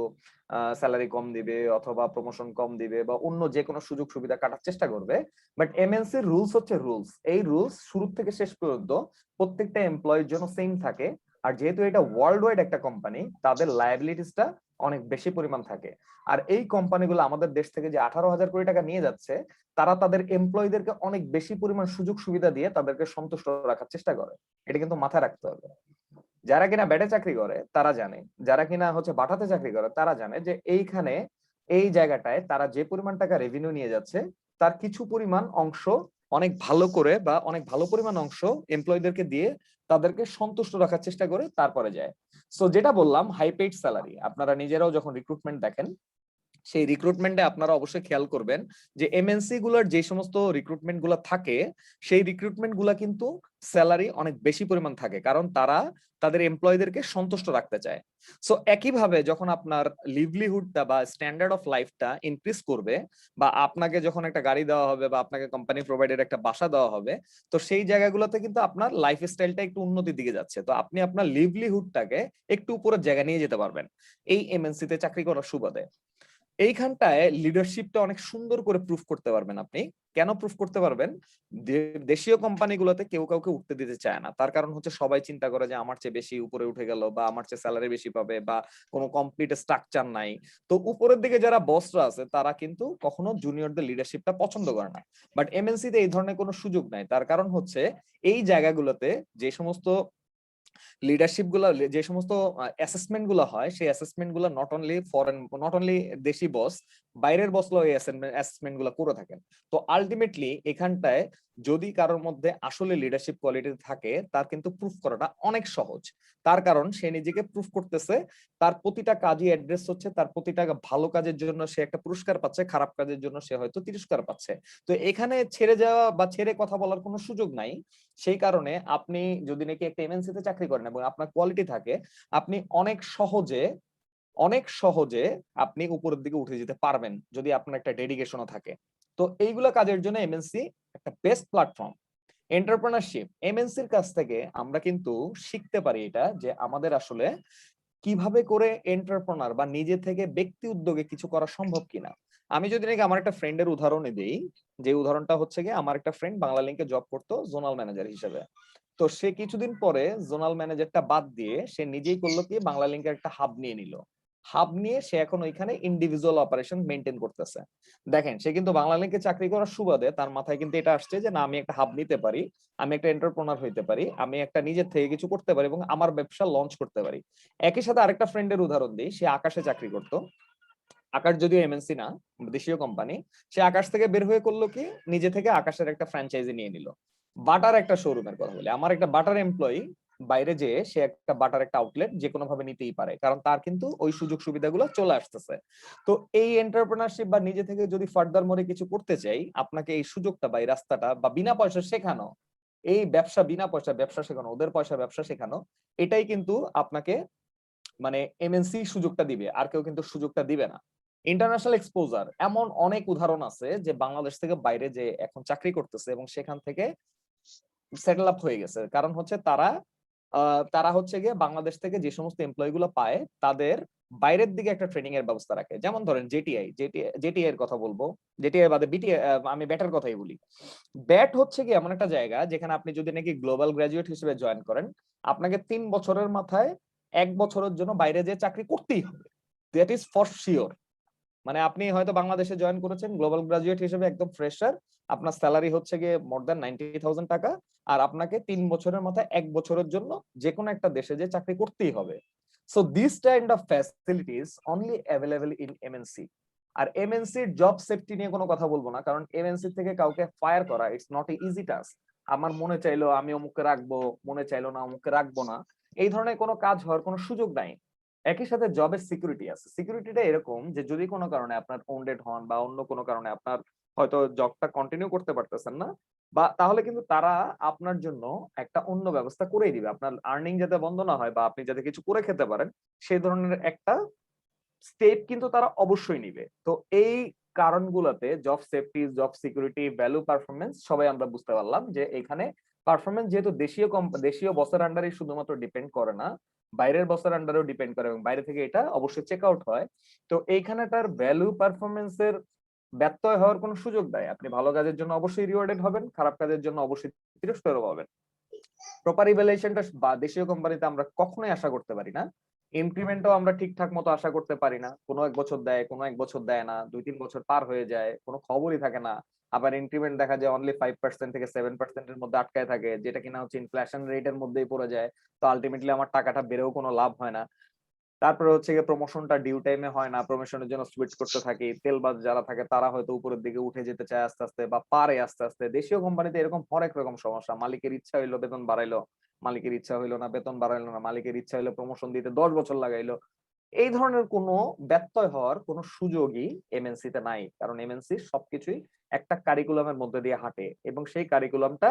Speaker 2: স্যালারি কম দিবে অথবা প্রমোশন কম দিবে বা অন্য যে কোনো সুযোগ সুবিধা কাটার চেষ্টা করবে। বাট এমএনসি রুলস হচ্ছে রুলস, এই রুলস শুরু থেকে শেষ পর্যন্ত প্রত্যেকটা এমপ্লয়ির জন্য সেম থাকে। আর যেহেতু এটা ওয়ার্ল্ড ওয়াইড একটা কোম্পানি, তাদের লায়াবিলিটিসটা অনেক বেশি পরিমাণ থাকে। আর এই কোম্পানিগুলো আমাদের দেশ থেকে যে 18,000 কোটি টাকা নিয়ে যাচ্ছে, তারা তাদের এমপ্লয়ীদেরকে অনেক বেশি পরিমাণ সুযোগ সুবিধা দিয়ে তাদেরকে সন্তুষ্ট রাখার চেষ্টা করে। এটা কিন্তু মাথায় রাখতে হবে। যারা কিনা ব্যাটে চাকরি করে তারা জানে, যারা কিনা হচ্ছে বাটাতে চাকরি করে তারা জানে যে এইখানে এই জায়গাটায় তারা যে পরিমাণ টাকা রেভিনিউ নিয়ে যাচ্ছে, তার কিছু পরিমাণ অংশ অনেক ভালো করে বা অনেক ভালো পরিমাণ অংশ এমপ্লয়ীদেরকে দিয়ে তাদেরকে সন্তুষ্ট রাখার চেষ্টা করে তারপরে যায়। সো যেটা বললাম, হাই পেইড স্যালারি। আপনারা নিজেরাও যখন রিক্রুটমেন্ট দেখেন, সেই রিক্রুটমেন্টে আপনারা অবশ্যই খেয়াল করবেন যে এমএনসি গুলার যে সমস্ত রিক্রুটমেন্ট গুলা থাকে, সেই রিক্রুটমেন্ট গুলা কিন্তু স্যালারি অনেক বেশি পরিমাণ থাকে, কারণ তারা তাদের এমপ্লয়ীদেরকে সন্তুষ্ট রাখতে চায়। সো একইভাবে যখন আপনার লিভলিহুডটা বা স্ট্যান্ডার্ড অফ লাইফটা ইনক্রিজ করবে, বা আপনাকে যখন একটা গাড়ি দেওয়া হবে বা আপনাকে কোম্পানি প্রোভাইডেড একটা বাসা দেওয়া হবে, তো সেই জায়গাগুলোতে কিন্তু আপনার লাইফ স্টাইলটা একটু উন্নতির দিকে যাচ্ছে। তো আপনি আপনার লিভলিহুডটাকে একটু উপরের জায়গায় নিয়ে যেতে পারবেন এই এমএনসি তে চাকরি করার সুবাদে। এইখানটায় লিডারশিপটা অনেক সুন্দর করে প্রুফ করতে পারবেন আপনি। কেন প্রুফ করতে পারবেন? দেশীয় কোম্পানিগুলোতে কেউ কাউকে উঠতে দিতে চায় না। তার কারণ হচ্ছে সবাই চিন্তা করে যে আমার চেয়ে বেশি উপরে উঠে গেল বা আমার চেয়ে স্যালারি বেশি পাবে বা কোনো কমপ্লিট স্ট্রাকচার নাই। তো উপরের দিকে যারা বসরা আছে তারা কিন্তু কখনো জুনিয়রদের লিডারশিপটা পছন্দ করে না। বাট এমএনসি তে এই ধরনের কোনো সুযোগ নাই। তার কারণ হচ্ছে এই জায়গাগুলোতে যে সমস্ত লিডারশিপ গুলা, যে সমস্ত অ্যাসেসমেন্ট গুলো হয়, সেই অ্যাসেসমেন্ট গুলো নট অনলি দেশি বস, বাইরের বসগুলো এই অ্যাসেসমেন্ট গুলো করে থাকেন। তো আলটিমেটলি এখানটায় যদি কারোর মধ্যে আসলে লিডারশিপ কোয়ালিটি থাকে, তার কিন্তু প্রুফ করাটা অনেক সহজ। তার কারণ সে নিজেকে প্রুফ করতেছে, তার প্রতিটা কাজই অ্যাড্রেস হচ্ছে, তার প্রতিটা ভালো কাজের জন্য সে একটা পুরস্কার পাচ্ছে, খারাপ কাজের জন্য সে হয়তো তিরস্কার পাচ্ছে। তো এখানে ছেড়ে যাওয়া বা ছেড়ে কথা বলার কোনো সুযোগ নাই। সেই কারণে আপনি যদি নাকি একটা এমএনসি তে চাকরি করেন এবং আপনার কোয়ালিটি থাকে, আপনি অনেক সহজে আপনি উপরের দিকে উঠে যেতে পারবেন যদি আপনার একটা ডেডিকেশনও থাকে। তো এইগুলা কাজের জন্য এমএনসি একটা বেস্ট প্ল্যাটফর্ম। এন্টারপ্রেনারশিপ, এমএনসির কাছ থেকে আমরা কিন্তু শিখতে পারি এটা যে আমাদের আসলে কিভাবে করে এন্টারপ্রেনার বা নিজে থেকে ব্যক্তি উদ্যোগে কিছু করা সম্ভব কিনা। আমি যদি নাকি আমার একটা ফ্রেন্ডের উদাহরণ দিই, যে উদাহরণটা হচ্ছে গিয়ে আমার একটা ফ্রেন্ড বাংলা লিংকে জব করতো জোনাল ম্যানেজার হিসেবে। তো সে কিছুদিন পরে জোনাল ম্যানেজারটা বাদ দিয়ে সে নিজেই করলো কি, বাংলা লিংকের একটা হাব নিয়ে নিল। হাব নিয়ে সে এখন ওইখানে ইন্ডিভিজুয়াল অপারেশন মেনটেন করতেছে। দেখেন, সে কিন্তু বাংলা লিংকে চাকরি করার সুবাদে তার মাথায় কিন্তু এটা আসছে যে না, আমি একটা হাব নিতে পারি, আমি একটা এন্টারপ্রেনার হইতে পারি, আমি একটা নিজের থেকে কিছু করতে পারি এবং আমার ব্যবসা লঞ্চ করতে পারি। একই সাথে আরেকটা ফ্রেন্ডের উদাহরণ দিই, সে আকাশে চাকরি করতো। আকাশ যদিও এমএনসি না, দেশীয় কোম্পানি। সে আকাশ থেকে বের হয়ে করলো কি, নিজে থেকে আকাশের একটা ফ্র্যাঞ্চাইজি নিয়ে নিল। বাটার একটা শোরুমের কথা বলি, আমার একটা বাটার এমপ্লয়ি বাইরে যেয়ে সে একটা বাটার একটা আউটলেট যে কোনো ভাবে নিতেই পারে, কারণ তার কিন্তু ওই সুযোগ সুবিধাগুলো চলে আসতেছে। তো এই এন্টারপ্রেনারশিপ বা নিজে থেকে যদি ফার্দার মোরে কিছু করতে চাই, আপনাকে এই সুযোগটা বা এই রাস্তাটা বা বিনা পয়সা শেখানো, এই ব্যবসা বিনা পয়সা ব্যবসা শেখানো, ওদের পয়সা ব্যবসা শেখানো, এটাই কিন্তু আপনাকে মানে এমএনসি সুযোগটা দিবে, আর কেউ কিন্তু সুযোগটা দিবে না। ইন্টারন্যাশনাল এক্সপোজার, এমন অনেক উদাহরণ আছে যে বাংলাদেশ থেকে বাইরে যে এখন চাকরি করতেছে এবং সেখান থেকে সেটেল আপ হয়ে গেছে। কারণ হচ্ছে তারা তারা হচ্ছে গিয়ে বাংলাদেশ থেকে যে সমস্ত এমপ্লয়ি গুলো পায় তাদের বাইরের দিকে একটা ট্রেনিং এর ব্যবস্থা রাখে। যেমন ধরেন জেটিআই এর কথা বলবো, জেটিআই বাদে বিটিআই, আমি ব্যাটের কথাই বলি। ব্যাট হচ্ছে কি এমন একটা জায়গা যেখানে আপনি যদি নাকি গ্লোবাল গ্রাজুয়েট হিসেবে জয়েন করেন, আপনাকে 3 বছরের মাথায় 1 বছরের জন্য বাইরে যে চাকরি করতেই হবে, দ্যাট ইজ ফর শিওর। মানে আপনি হয়তো বাংলাদেশে জয়েন করেছেন গ্লোবাল গ্রাজুয়েট হিসেবে, একদম ফ্রেশার, আপনার স্যালারি হচ্ছে গিয়ে মোর দ্যান 90,000 টাকা, আর আপনাকে 3 বছরের মাথায় 1 বছরের জন্য যে কোনো একটা দেশে যে চাকরি করতেই হবে। So this kind of facilities only available in MNC. আর এমএনসি জব সেফটি নিয়ে কোনো কথা বলবো না, কারণ এমএনসি থেকে কাউকে ফায়ার করা it's not a easy task. আমার মনে চাইলো আমি অমুককে রাখবো, মনে চাইলো না অমুককে রাখবো না, এই ধরনের কোনো কাজ হওয়ার কোনো সুযোগ নাই। একই সাথে জবের সিকিউরিটি আছে। সিকিউরিটিটা এরকম যে যদি কোনো কারণে আপনার ওন্ডেড হন বা অন্য কোনো কারণে আপনার হয়তো জবটা কন্টিনিউ করতে পারতেছেন না, বা তাহলে কিন্তু তারা আপনার জন্য একটা অন্য ব্যবস্থা করেই দিবে, আপনার আর্নিং যাতে বন্ধ না হয় বা আপনি যাতে কিছু করে খেতে পারেন সেই ধরনের একটা স্টেপ কিন্তু তারা অবশ্যই নিবে। তো এই কারণগুলোতে job safety, job security, value, performance সবাই আমরা বুঝতে পারলাম যে এখানে পারফরমেন্স যেহেতু দেশীয় বসের আন্ডারে শুধুমাত্র ডিপেন্ড করে না, বাইরের বসের আন্ডারেও ডিপেন্ড করে এবং বাইরে থেকে এটা অবশ্যই চেক আউট হয়। তো এইখানে তার ভ্যালু পারফরমেন্সের ব্যত্যয় হওয়ার কোনো সুযোগ নাই। আপনি ভালো কাজের জন্য অবশ্যই রিওয়ার্ডেড হবেন, খারাপ কাজের জন্য অবশ্যই তিরস্কারও পাবেন। প্রপার ইভ্যালুয়েশনটা বা দেশীয় কোম্পানিতে আমরা কখনোই আশা করতে পারি না। ইনক্রিমেন্টও আমরা ঠিকঠাক মতো আশা করতে পারি না, কোনো 1 বছর দেয়, কোনো 1 বছর দেয় না, 2-3 বছর পার হয়ে যায়, কোনো খবরই থাকে না। আবার ইনক্রিমেন্ট দেখা যায় অনলি 5% থেকে 7% এর মধ্যে আটকায় থাকে, যেটা কিনা হচ্ছে ইনফ্লেশন রেটের মধ্যেই পড়ে যায়। তো আলটিমেটলি আমার টাকাটা বেড়েও কোনো লাভ হয় না। তারপরে হচ্ছে গিয়ে প্রমোশনটা ডিউ টাইমে হয় না, প্রমোশনের জন্য সুইচ করতে থাকি, তেলবাজ যারা থাকে তারা হয়তো উপরের দিকে উঠে যেতে চায় আস্তে আস্তে বা পারে আস্তে আস্তে। দেশীয় কোম্পানিতে এরকম হরেক রকম সমস্যা, মালিকের ইচ্ছা হইলো বেতন বাড়াইলো, মালিকের ইচ্ছা হইলো না বেতন বাড়াইলো না, মালিকের ইচ্ছা হইলো প্রমোশন দিতে 10 বছর লাগাইলো। এই ধরনের কোনো ব্যত্যয় হওয়ার কোনো সুযোগই এমএনসি তে নাই, কারণ এমএনসি সবকিছুই একটা কারিকুলামের মধ্যে দিয়ে হাঁটে এবং সেই কারিকুলামটা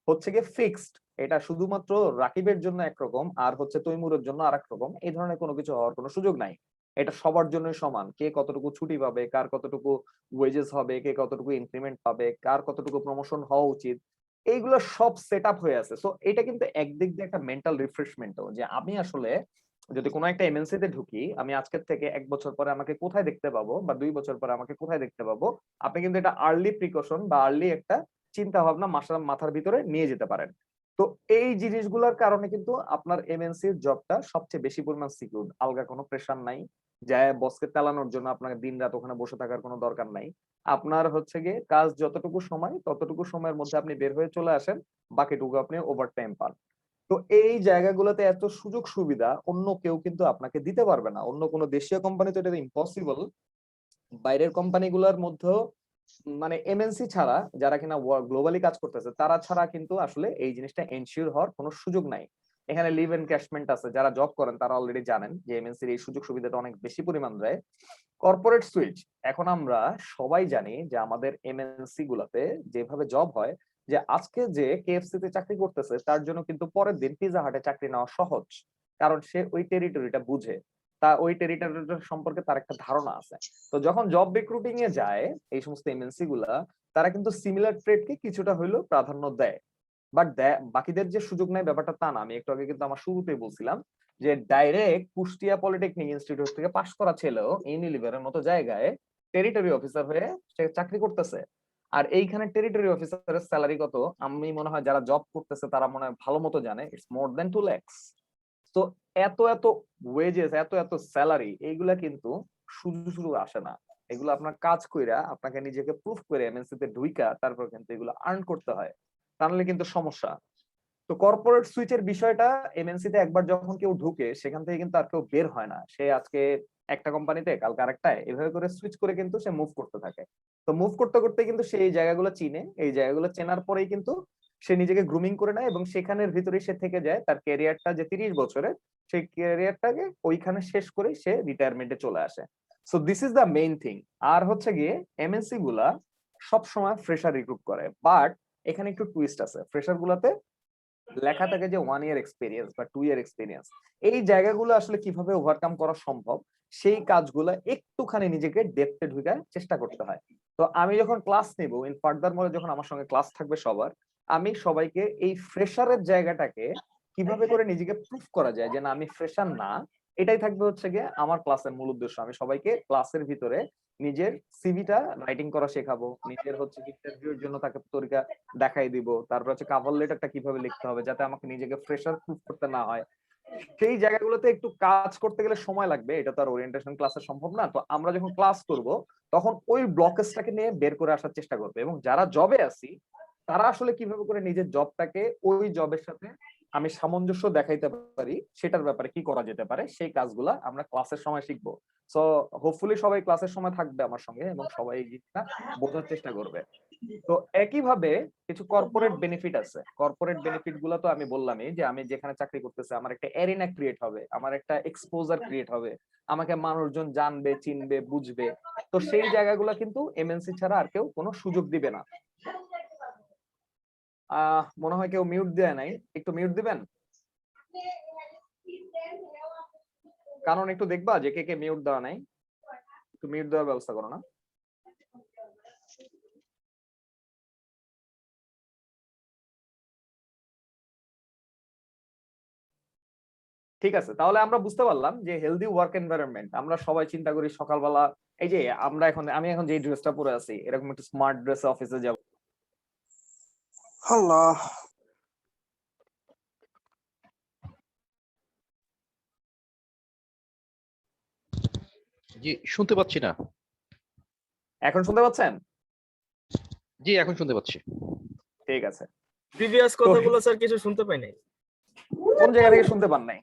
Speaker 2: হচ্ছে গিয়ে ফিক্সড। এটা শুধুমাত্র রাকিবের জন্য একরকম আর হচ্ছে তৈমুরের জন্য আরেক রকম, এই ধরনের কোনো কিছু হওয়ার কোনো সুযোগ নাই। এটা সবার জন্যই সমান, কে কতটুকু ছুটি পাবে, কার কতটুকু ওয়েজেস হবে, কে কতটুকু ইনক্রিমেন্ট পাবে, কার কতটুকু প্রমোশন হওয়া উচিত, এইগুলো সব সেট আপ হয়ে আছে। সো এটা কিন্তু একদিক দিয়ে একটা মেন্টাল রিফ্রেশমেন্টও, যে আমি আসলে যদি কোনো একটা এমএনসি তে ঢুকি, আমি আজকের থেকে 1 বছর পরে আমাকে কোথায় দেখতে পাবো বা 2 বছর পরে আমাকে কোথায় দেখতে পাবো, আপনি কিন্তু এটা আর্লি প্রিকশন বা আর্লি একটা চিন্তা ভাবনা মাথার ভিতরে নিয়ে যেতে পারেন। তো এই জিনিসগুলোর কারণে কিন্তু আপনার এমএনসির জবটা সবচেয়ে বেশি পরিমাণ সিকিউর। আলগা কোনো প্রেশার নাই, যায় বসকে চালানোর জন্য আপনাকে দিন রাত ওখানে বসে থাকার কোনো দরকার নাই। আপনার হচ্ছে গিয়ে কাজ যতটুকু সময় ততটুকু সময়ের মধ্যে আপনি বের হয়ে চলে আসেন, বাকিটুকু আপনি ওভার টাইম পান। তো এই জায়গাগুলোতে এত সুযোগ সুবিধা অন্য কেউ কিন্তু আপনাকে দিতে পারবে না, অন্য কোনো দেশীয় কোম্পানি তো এটা ইম্পসিবল। বাইরের কোম্পানিগুলোর মধ্যেও মানে এমএনসি ছাড়া যারা কিনা গ্লোবালি কাজ করতেছে তারা ছাড়া কিন্তু আসলে এই জিনিসটা এনশিওর হওয়ার কোনো সুযোগ নাই। এখানে লিভ এনক্যাশমেন্ট আছে, যারা জব করেন তারা অলরেডি জানেন যে এমএনসির এই সুযোগ সুবিধাটা অনেক বেশি পরিমাণ দেয়। কর্পোরেট সুইচ, এখন আমরা সবাই জানি যে আমাদের এমএনসি গুলাতে যেভাবে জব হয়, যে আজকে যে কেএফসি তে চাকরি করতেছে তার জন্য কিন্তু পরের দিন পিজা হাটে চাকরি নেওয়া সহজ, কারণ সে ওই টেরিটরিটা বুঝে, তা ওই টেরিটরি সম্পর্কে তার একটা ধারণা আছে। তো যখন জব রিক্রুটিং এ যায় এই সমস্ত এমএনসি গুলা, তারা কিন্তু সিমিলার ট্রেডকে কিছুটা হইলেও প্রাধান্য দেয়। বাট বাকিদের যে সুযোগ নেই ব্যাপারটা তা না। আমি একটু আগে কিন্তু আমার শুরুতেই বলছিলাম যে ডাইরেক্ট কুষ্টিয়া পলিটেকনিক ইনস্টিটিউট থেকে পাশ করা ছেলেও ইউনিলিভারের মতো জায়গায় টেরিটরি অফিসার হয়ে সে চাকরি করতেছে। আর এইখানে টেরিটরি অফিসারের স্যালারি কত, আমি মনে হয় যারা জব করতেছে তারা মনে হয় ভালো মতো জানে, ইটস মোর দেন 2 lakhs। তো এত এত ওয়েজেস, এত এত স্যালারি, এইগুলা কিন্তু শুধু শুধু আসে না, এগুলো আপনার কাজ কইরা আপনাকে নিজেকে প্রুফ করে এমএনসি তে ঢুইকা তারপর কিন্তু এগুলো আর্ন করতে হয়, তাহলে কিন্তু সমস্যা। তো কর্পোরেট সুইচের বিষয়টা, এমএনসি তে একবার যখন কেউ ঢুকে সেখান থেকে কিন্তু আর কেউ বের হয় না, সে আজকে একটা কোম্পানিতে কালকে আরেকটায় এভাবে করে সুইচ করে কিন্তু সে মুভ করতে থাকে। তো মুভ করতে করতে কিন্তু সে এই জায়গাগুলো চিনে, এই জায়গাগুলো চেনার পরেই কিন্তু সে নিজেকে গ্রুমিং করে নেয় এবং সেখানের ভিতরেই সে থেকে যায়, তার ক্যারিয়ারটা যে 30 বছরের সেই ক্যারিয়ারটাকে ওইখানে শেষ করে সে রিটায়ারমেন্টে চলে আসে। So this is the main thing. আর হচ্ছে গিয়ে এমএনসি গুলা সব সময় ফ্রেশার রিক্রুট করে, বাট এখানে একটু টুইস্ট আছে। ফ্রেশার গুলাতে লেখা থাকে যে 1 year এক্সপিরিয়েন্স বা 2 year এক্সপিরিয়েন্স। এই জায়গাগুলো আসলে কিভাবে ওভারকাম করা সম্ভব সেই কাজগুলো একটুখানি নিজেকে ডেপথে ঢুকার চেষ্টা করতে হয়। তো আমি যখন ক্লাস নিব ইন ফার্দার মোরে, যখন আমার সঙ্গে ক্লাস থাকবে সবার, আমি সবাইকে এই ফ্রেশারের জায়গাটাকে কিভাবে করে নিজেকে প্রুফ করা যায় যে না আমি ফ্রেশার না, এটাই থাকবে হচ্ছে গিয়ে আমার ক্লাসের মূল উদ্দেশ্য। আমি সবাইকে ক্লাসের ভিতরে নিজের সিভিটা রাইটিং করা শেখাবো, নিজের হচ্ছে ইন্টারভিউর জন্য তাকে তরিকা দেখাই দিব, তারপর হচ্ছে কভার লেটারটা কিভাবে লিখতে হবে যাতে আমাকে নিজেকে ফ্রেশার প্রুফ করতে না হয়। সেই জায়গাগুলোতে একটু কাজ করতে গেলে সময় লাগবে, এটা তো আর ওরিয়েন্টেশন ক্লাসে সম্ভব না। তো আমরা যখন ক্লাস করব তখন ওই ব্লকেজটাকে নিয়ে বের করে আসার চেষ্টা করবে, এবং যারা জবে আছি তারা আসলে কিভাবে করে নিজের জবটাকে ওই জবের সাথে আমি সামঞ্জস্য দেখাইতে পারি সেটার ব্যাপারে কি করা যেতে পারে, সেই কাজগুলা আমরা ক্লাসের সময় শিখবো। সো হোপফুলি সবাই ক্লাসের সময় থাকবে আমার সঙ্গে এবং সবাই এই জিনিসটা বোঝার চেষ্টা করবে। তো একইভাবে কিছু কর্পোরেট বেনিফিট আছে। কর্পোরেট বেনিফিট গুলো তো আমি বললামই যে আমি যেখানে চাকরি করতেছি আমার একটা এরিনা ক্রিয়েট হবে, আমার একটা এক্সপোজার ক্রিয়েট হবে, আমাকে মানুষজন জানবে, চিনবে, বুঝবে। তো সেই জায়গাগুলো কিন্তু এমএনসি ছাড়া আর কেউ কোনো সুযোগ দিবে না। মনে হয় কেউ মিউট দেয় নাই, একটু মিউট দিবেন, কারণ একটু দেখবা যে কে কে মিউট দেওয়া নাই, একটু মিউট দেওয়ার ব্যবস্থা করো না। ঠিক আছে, তাহলে আমরা বুঝতে পারলাম যে হেলদি ওয়ার্ক এনভায়রনমেন্ট আমরা সবাই চিন্তা করি সকালবেলা, এই যে আমি এখন যে ড্রেসটা পরে আছি এরকম একটা স্মার্ট ড্রেসে অফিসে যাব।
Speaker 5: আল্লাহ,
Speaker 6: জি শুনতে পাচ্ছি না।
Speaker 2: এখন শুনতে পাচ্ছেন?
Speaker 6: জি এখন শুনতে পাচ্ছি।
Speaker 2: ঠিক আছে,
Speaker 3: প্রিভিয়াস কথাগুলো স্যার কিছু শুনতে পাই নাই।
Speaker 2: কোন জায়গা থেকে শুনতে পান নাই?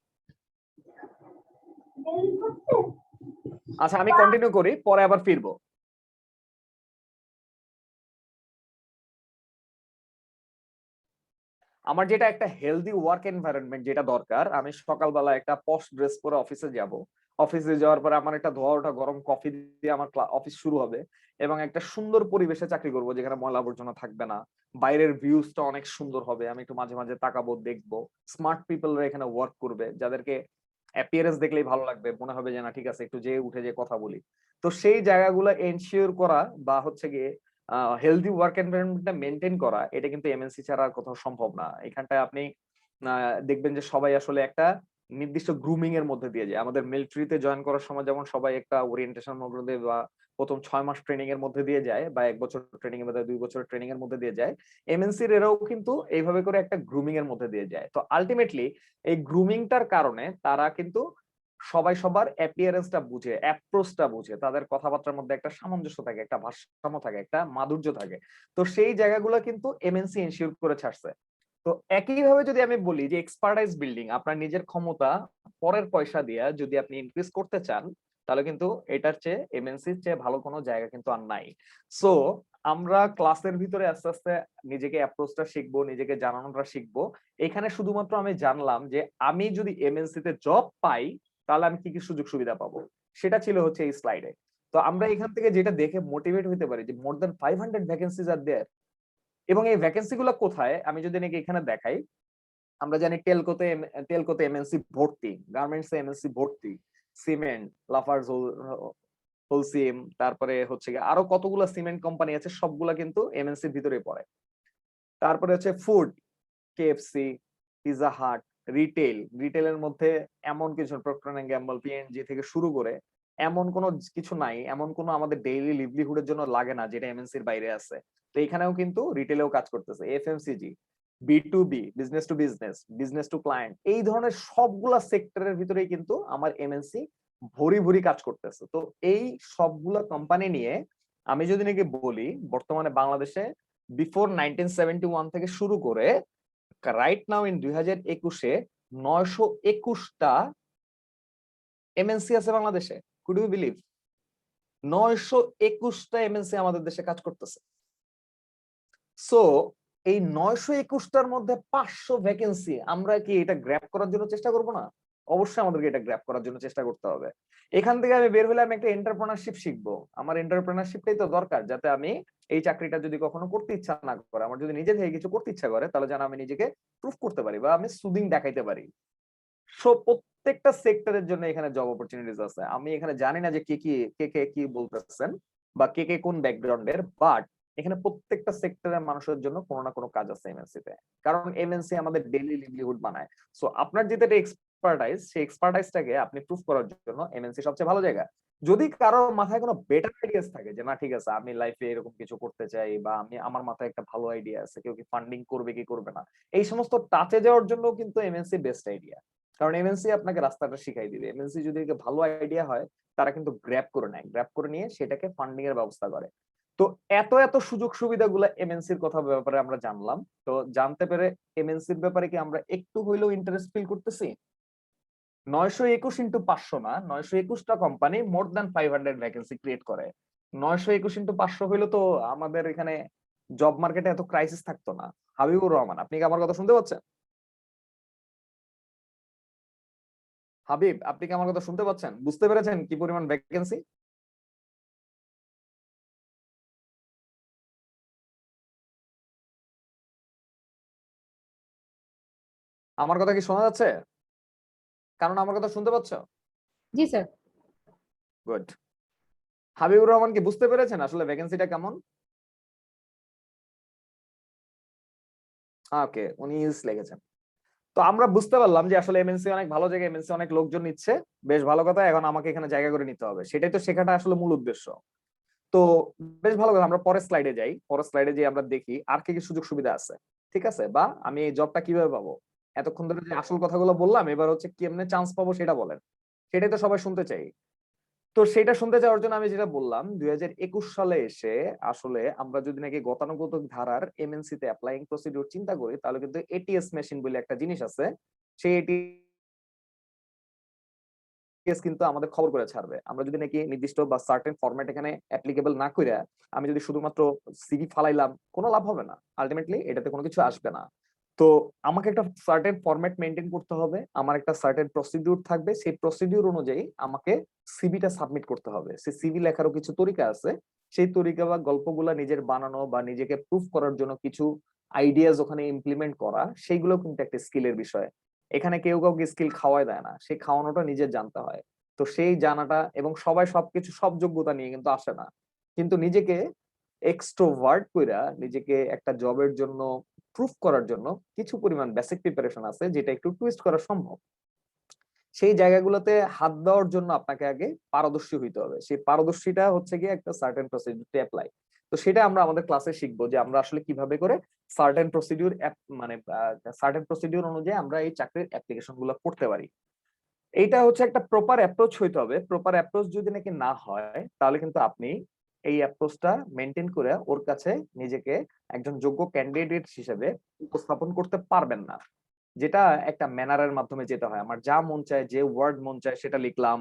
Speaker 2: আচ্ছা আমি কন্টিনিউ করি, পরে আবার ফিরবো। আমার যেটা একটা হেলদি ওয়ার্ক এনভায়রনমেন্ট যেটা দরকার, আমি সকালবেলা একটা পশ ড্রেস পরে অফিসে যাব, অফিসে যাওয়ার পরে আমার একটা ধোয়া ওঠা গরম কফি দিয়ে আমার অফিস শুরু হবে, এবং একটা সুন্দর পরিবেশে চাকরি করব যেখানে ময়লা আবর্জনা থাকবে না, বাইরের ভিউজটা অনেক সুন্দর হবে, আমি একটু মাঝে মাঝে তাকাবো, দেখবো স্মার্ট পিপলরা এখানে ওয়ার্ক করবে, যাদেরকে অ্যাপিয়ারেন্স দেখলেই ভালো লাগবে, মনে হবে যে না ঠিক আছে একটু যে উঠে যে কথা বলি। তো সেই জায়গাগুলো এনশিওর করা বা হচ্ছে গিয়ে হেলদি ওয়ার্ক এনভায়রনমেন্টটা মেনটেন করা, এটা কিন্তু এমএনসি ছাড়া আর কোথাও সম্ভব না। এখানটায় আপনি দেখবেন যে সবাই আসলে একটা নির্দিষ্ট গ্রুমিং এর মধ্যে দিয়ে যায়। আমাদের মিলিটারিতে জয়েন করার সময় যেমন সবাই একটা ওরিয়েন্টেশন মধ্যে দিয়ে বা প্রথম 6 মাস ট্রেনিং এর মধ্যে দিয়ে যায়, বা 1 বছর ট্রেনিং এর মধ্যে 2 বছর ট্রেনিং এর মধ্যে দিয়ে যায়, এমএনসির এরাও কিন্তু এইভাবে করে একটা গ্রুমিং এর মধ্যে দিয়ে যায়। তো আলটিমেটলি এই গ্রুমিংটার কারণে তারা কিন্তু সবাই সবার অ্যাপিয়ারেন্সটা বুঝে, অ্যাপ্রোচটা বুঝে, তাদের কথাবার্তার মধ্যে একটা সামঞ্জস্য থাকে, একটা ভারসাম্য থাকে, একটা মাধুর্য থাকে। তো সেই জায়গাগুলো কিন্তু এমএনসি এনশিওর করে ছাড়ছে। তো একইভাবে যদি আমি বলি যে এক্সপার্টাইজ বিল্ডিং, আপনার নিজের ক্ষমতা পরের পয়সা দিয়ে যদি আপনি ইনক্রিজ করতে চান, তাহলে কিন্তু এটার চেয়ে এমএনসির চেয়ে ভালো কোনো জায়গা কিন্তু আর নাই। সো আমরা ক্লাসের ভিতরে আস্তে আস্তে নিজেকে অ্যাপ্রোচটা শিখবো, নিজেকে জানানোটা শিখবো। এখানে শুধুমাত্র আমি জানলাম যে আমি যদি এমএনসি তে জব পাই তাহলে আমি কি কি সুযোগ সুবিধা পাবো, সেটা ছিল হচ্ছে এই স্লাইডে। তো আমরা এখান থেকে যেটা দেখে মোটিভেট হতে পারি যে মোর দ্যান 500 ভ্যাকেন্সিজ আর দেয়ার, এবং এই ভ্যাকেন্সি গুলো কোথায় আমি যদি নাকি এখানে দেখাই, আমরা জানি টেলকোতে এমএনসি ভর্তি, গার্মেন্টস এ এমএনসি ভর্তি, সিমেন্ট, লাফার্জ হোলসিম, তারপরে হচ্ছে আরো কতগুলো সিমেন্ট কোম্পানি আছে, সবগুলা কিন্তু এমএনসির ভিতরে পড়ে। তারপরে হচ্ছে ফুড, কেএফসি, পিজা হাট, রিটেলের মধ্যে এমন কিছু প্রক্টর এন্ড গ্যাম্বল, পিএনজি থেকে শুরু করে এমন কোনো কিছু নাই, এমন কোনো আমাদের ডেইলি লিভলিহুডের জন্য লাগে না যেটা এমএনসির বাইরে আছে। তো এখানেও কিন্তু রিটেলেও কাজ করতেছে, FMCG, B2B, business to business, business to client, এই ধরনের সবগুলা সেক্টরের ভিতরেই কিন্তু আমার এমএনসি ভরি ভরি কাজ করতেছে। তো এই সবগুলা কোম্পানি নিয়ে আমি যদি নাকি বলি, বর্তমানে বাংলাদেশে বিফোর 1971 থেকে শুরু করে রাইট নাও ইন 2021-এ 921টা এমএনসি আছে বাংলাদেশে। Could you believe? 921টা এমএনসি আমাদের দেশে কাজ করতেছে। সো এই 921টার মধ্যে 500 ভ্যাকেন্সি, আমরা কি এটা গ্র্যাব করার জন্য চেষ্টা করব না? অবশ্যই আমাদেরকে এটা গ্র্যাব করার জন্য চেষ্টা করতে হবে। এখান থেকে আমি বের হলে আমি একটা এন্টারপ্রেনারশিপ শিখবো। আমার এন্টারপ্রেনারশিপটাই তো দরকার, যাতে আমি এই চাকরিটা যদি কখনো করতে ইচ্ছা না করে, আমার যদি নিজে থেকে কিছু করতে ইচ্ছা করে, তাহলে যেন আমি নিজেকে প্রুফ করতে পারি বা আমি সুদিং দেখাইতে পারি। সো প্রত্যেকটা সেক্টরের জন্য এখানে জব অপরচুনিটিস আছে। আমি এখানে জানি না যে কে কি বলতেছেন বা কে কোন ব্যাকগ্রাউন্ডের, বাট এখানে প্রত্যেকটা সেক্টরের মানুষের জন্য কোনো না কোনো কাজ আছে এমএনসি তে, কারণ এমএনসি আমাদের ডেইলি লিভলিহুড বানায়। সো আপনার যেটা এক্সপার্টাইজ, সেই এক্সপার্টাইজটাকে আপনি প্রুফ করার জন্য এমএনসি সবচেয়ে ভালো জায়গা। যদি কারো মাথায় কোনো বেটার আইডিয়াস থাকে যে না ঠিক আছে আমি লাইফে এরকম কিছু করতে চাই, বা আমি আমার মাথায় একটা ভালো আইডিয়া আছে, কেউ কি ফান্ডিং করবে কি করবে না, এই সমস্ত টাচে যাওয়ার জন্য কিন্তু এমএনসি বেস্ট আইডিয়া। কারণ এমএনসি আপনাকে রাস্তাটা শিখাই দিবে। এমএনসি যদি ভালো আইডিয়া হয়, তারা কিন্তু গ্র্যাব করে নেয়, গ্র্যাব করে নিয়ে সেটাকে ফান্ডিং এর ব্যবস্থা করে। তো এত এত সুযোগ সুবিধাগুলো এমএনসির কথা ব্যাপারে আমরা জানলাম। তো জানতে পেরে এমএনসির ব্যাপারে কি আমরা একটু হইলেও ইন্টারেস্ট ফিল করতেছি? 921 ইন্টু 500 না, 921টা company more than 500 vacancy create করে। 921 ইন্টু 500 হইলো তো আমাদের এখানে জব মার্কেটে এত ক্রাইসিস থাকতো না। হাবিবুর রহমান, আপনি কি আমার কথা শুনতে পাচ্ছেন? হাবিব, আপনি কি আমার কথা শুনতে পাচ্ছেন? বুঝতে পেরেছেন কি পরিমাণ ভ্যাকেন্সি? আমার কথা কি শোনা যাচ্ছে? কারণ আমার কথা শুনতে পাচ্ছ?
Speaker 1: জি স্যার।
Speaker 2: গুড। হাবিবুর রহমান কি বুঝতে পেরেছেন আসলে ভ্যাকেন্সিটা কেমন? ওকে, উনি ইউজ লিখেছেন। তো আমরা বুঝতে পারলাম যে আসলে এমএনসি অনেক ভালো জায়গা, এমএনসি অনেক লোকজন নিচ্ছে, বেশ ভালো কথা। এখন আমাকে এখানে জায়গা করে নিতে হবে, সেটাই তো শেখাটা আসলে মূল উদ্দেশ্য। তো বেশ ভালো কথা, আমরা পরের স্লাইডে যাই। পরের স্লাইডে যে আমরা দেখি আর কি কি সুযোগ সুবিধা আছে, ঠিক আছে? বা আমি এই জবটা কিভাবে পাবো? এতক্ষণ ধরে যে আসল কথাগুলো বললাম, এবার হচ্ছে কেমনে চান্স পাবো সেটা বলেন। সেটাই তো সবাই শুনতে চাই। তো সেটা শুনতে যাওয়ার জন্য আমি যেটা বললাম, 2021 সালে এসে আসলে আমরা যদি নাকি গতানুগতিক ধারার এমএনসি তে অ্যাপ্লাইং প্রসিডিউর চিন্তা করি, তাহলে কিন্তু এটিএস মেশিন বলে একটা জিনিস আছে। সেই এটিএস কিন্তু আমাদের খবর করে ছাড়বে। আমরা যদি নাকি নির্দিষ্ট বা সার্টেন ফরম্যাট এখানে অ্যাপ্লিকেবল না কইরা আমি যদি শুধুমাত্র সিভি ফালাইলাম, কোনো লাভ হবে না। আলটিমেটলি এটাতে কোনো কিছু আসবে না। তো আমাকে একটা সার্টেন ফরম্যাট মেনটেন করতে হবে, আমার একটা সার্টেন প্রসিডিউর থাকবে, সেই প্রসিডিউর অনুযায়ী আমাকে সিভিটা সাবমিট করতে হবে। সেই সিভি লেখারও কিছু তরিকা আছে। সেই তরিকা বা গল্পগুলা নিজের বানানো বা নিজেকে প্রুফ করার জন্য কিছু আইডিয়াজ ওখানে ইমপ্লিমেন্ট করা, সেইগুলো কিন্তু একটা স্কিলের বিষয়। এখানে কেউ কাউকে স্কিল খাওয়াই দেয় না, সেই খাওয়ানোটা নিজের জানতে হয়। তো সেই জানাটা, এবং সবাই সবকিছু সব যোগ্যতা নিয়ে কিন্তু আসে না, কিন্তু নিজেকে এক্সট্রোভার্ট কইরা নিজেকে একটা জবের জন্য প্রুফ করার জন্য কিছু পরিমাণ বেসিক প্রিপারেশন আছে, যেটা একটু টুইস্ট করা সম্ভব। সেই জায়গাগুলোতে হাত দেওয়ার জন্য আপনাকে আগে পারদর্শী হইতে হবে। সেই পারদর্শীটা হচ্ছে গিয়ে একটা সার্টেন প্রসিডিউর অ্যাপ্লাই। তো সেটা আমরা আমাদের ক্লাসে শিখবো যে আমরা আসলে কিভাবে করে সার্টেন প্রসিডিউর মানে সার্টেন প্রসিডিউর অনুযায়ী আমরা এই চাকরির অ্যাপ্লিকেশন গুলো করতে পারি। এইটা হচ্ছে একটা প্রপার অ্যাপ্রোচ হইতে হবে। প্রপার অ্যাপ্রোচ যদি নাকি না হয়, তাহলে কিন্তু আপনি এই অ্যাপ্রোচটা মেনটেন করে ওর কাছে নিজেকে একজন যোগ্য ক্যান্ডিডেট হিসেবে উপস্থাপন করতে পারবেন না। যেটা একটা ম্যানারের মাধ্যমে যেতে হয়, আমার যা মন চায়, যে ওয়ার্ড মন চায় সেটা লিখলাম,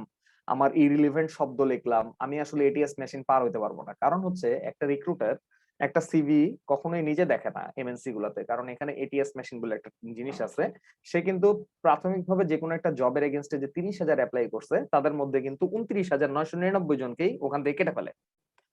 Speaker 2: আমার ইরিলিভেন্ট শব্দ লিখলাম, আমি আসলে এটিএস মেশিন পার হইতে পারবো না। কারণ হচ্ছে একটা রিক্রুটার একটা সিভি কখনোই নিজে দেখে না এমএনসি গুলাতে, কারণ এখানে এটিএস মেশিন বলে একটা জিনিস আছে। সে কিন্তু প্রাথমিকভাবে যে কোনো একটা জবের এগেনস্টে যে 30,000 অ্যাপ্লাই করছে, তাদের মধ্যে কিন্তু 29,999 জনকেই ওখান থেকে কেটে ফেলে।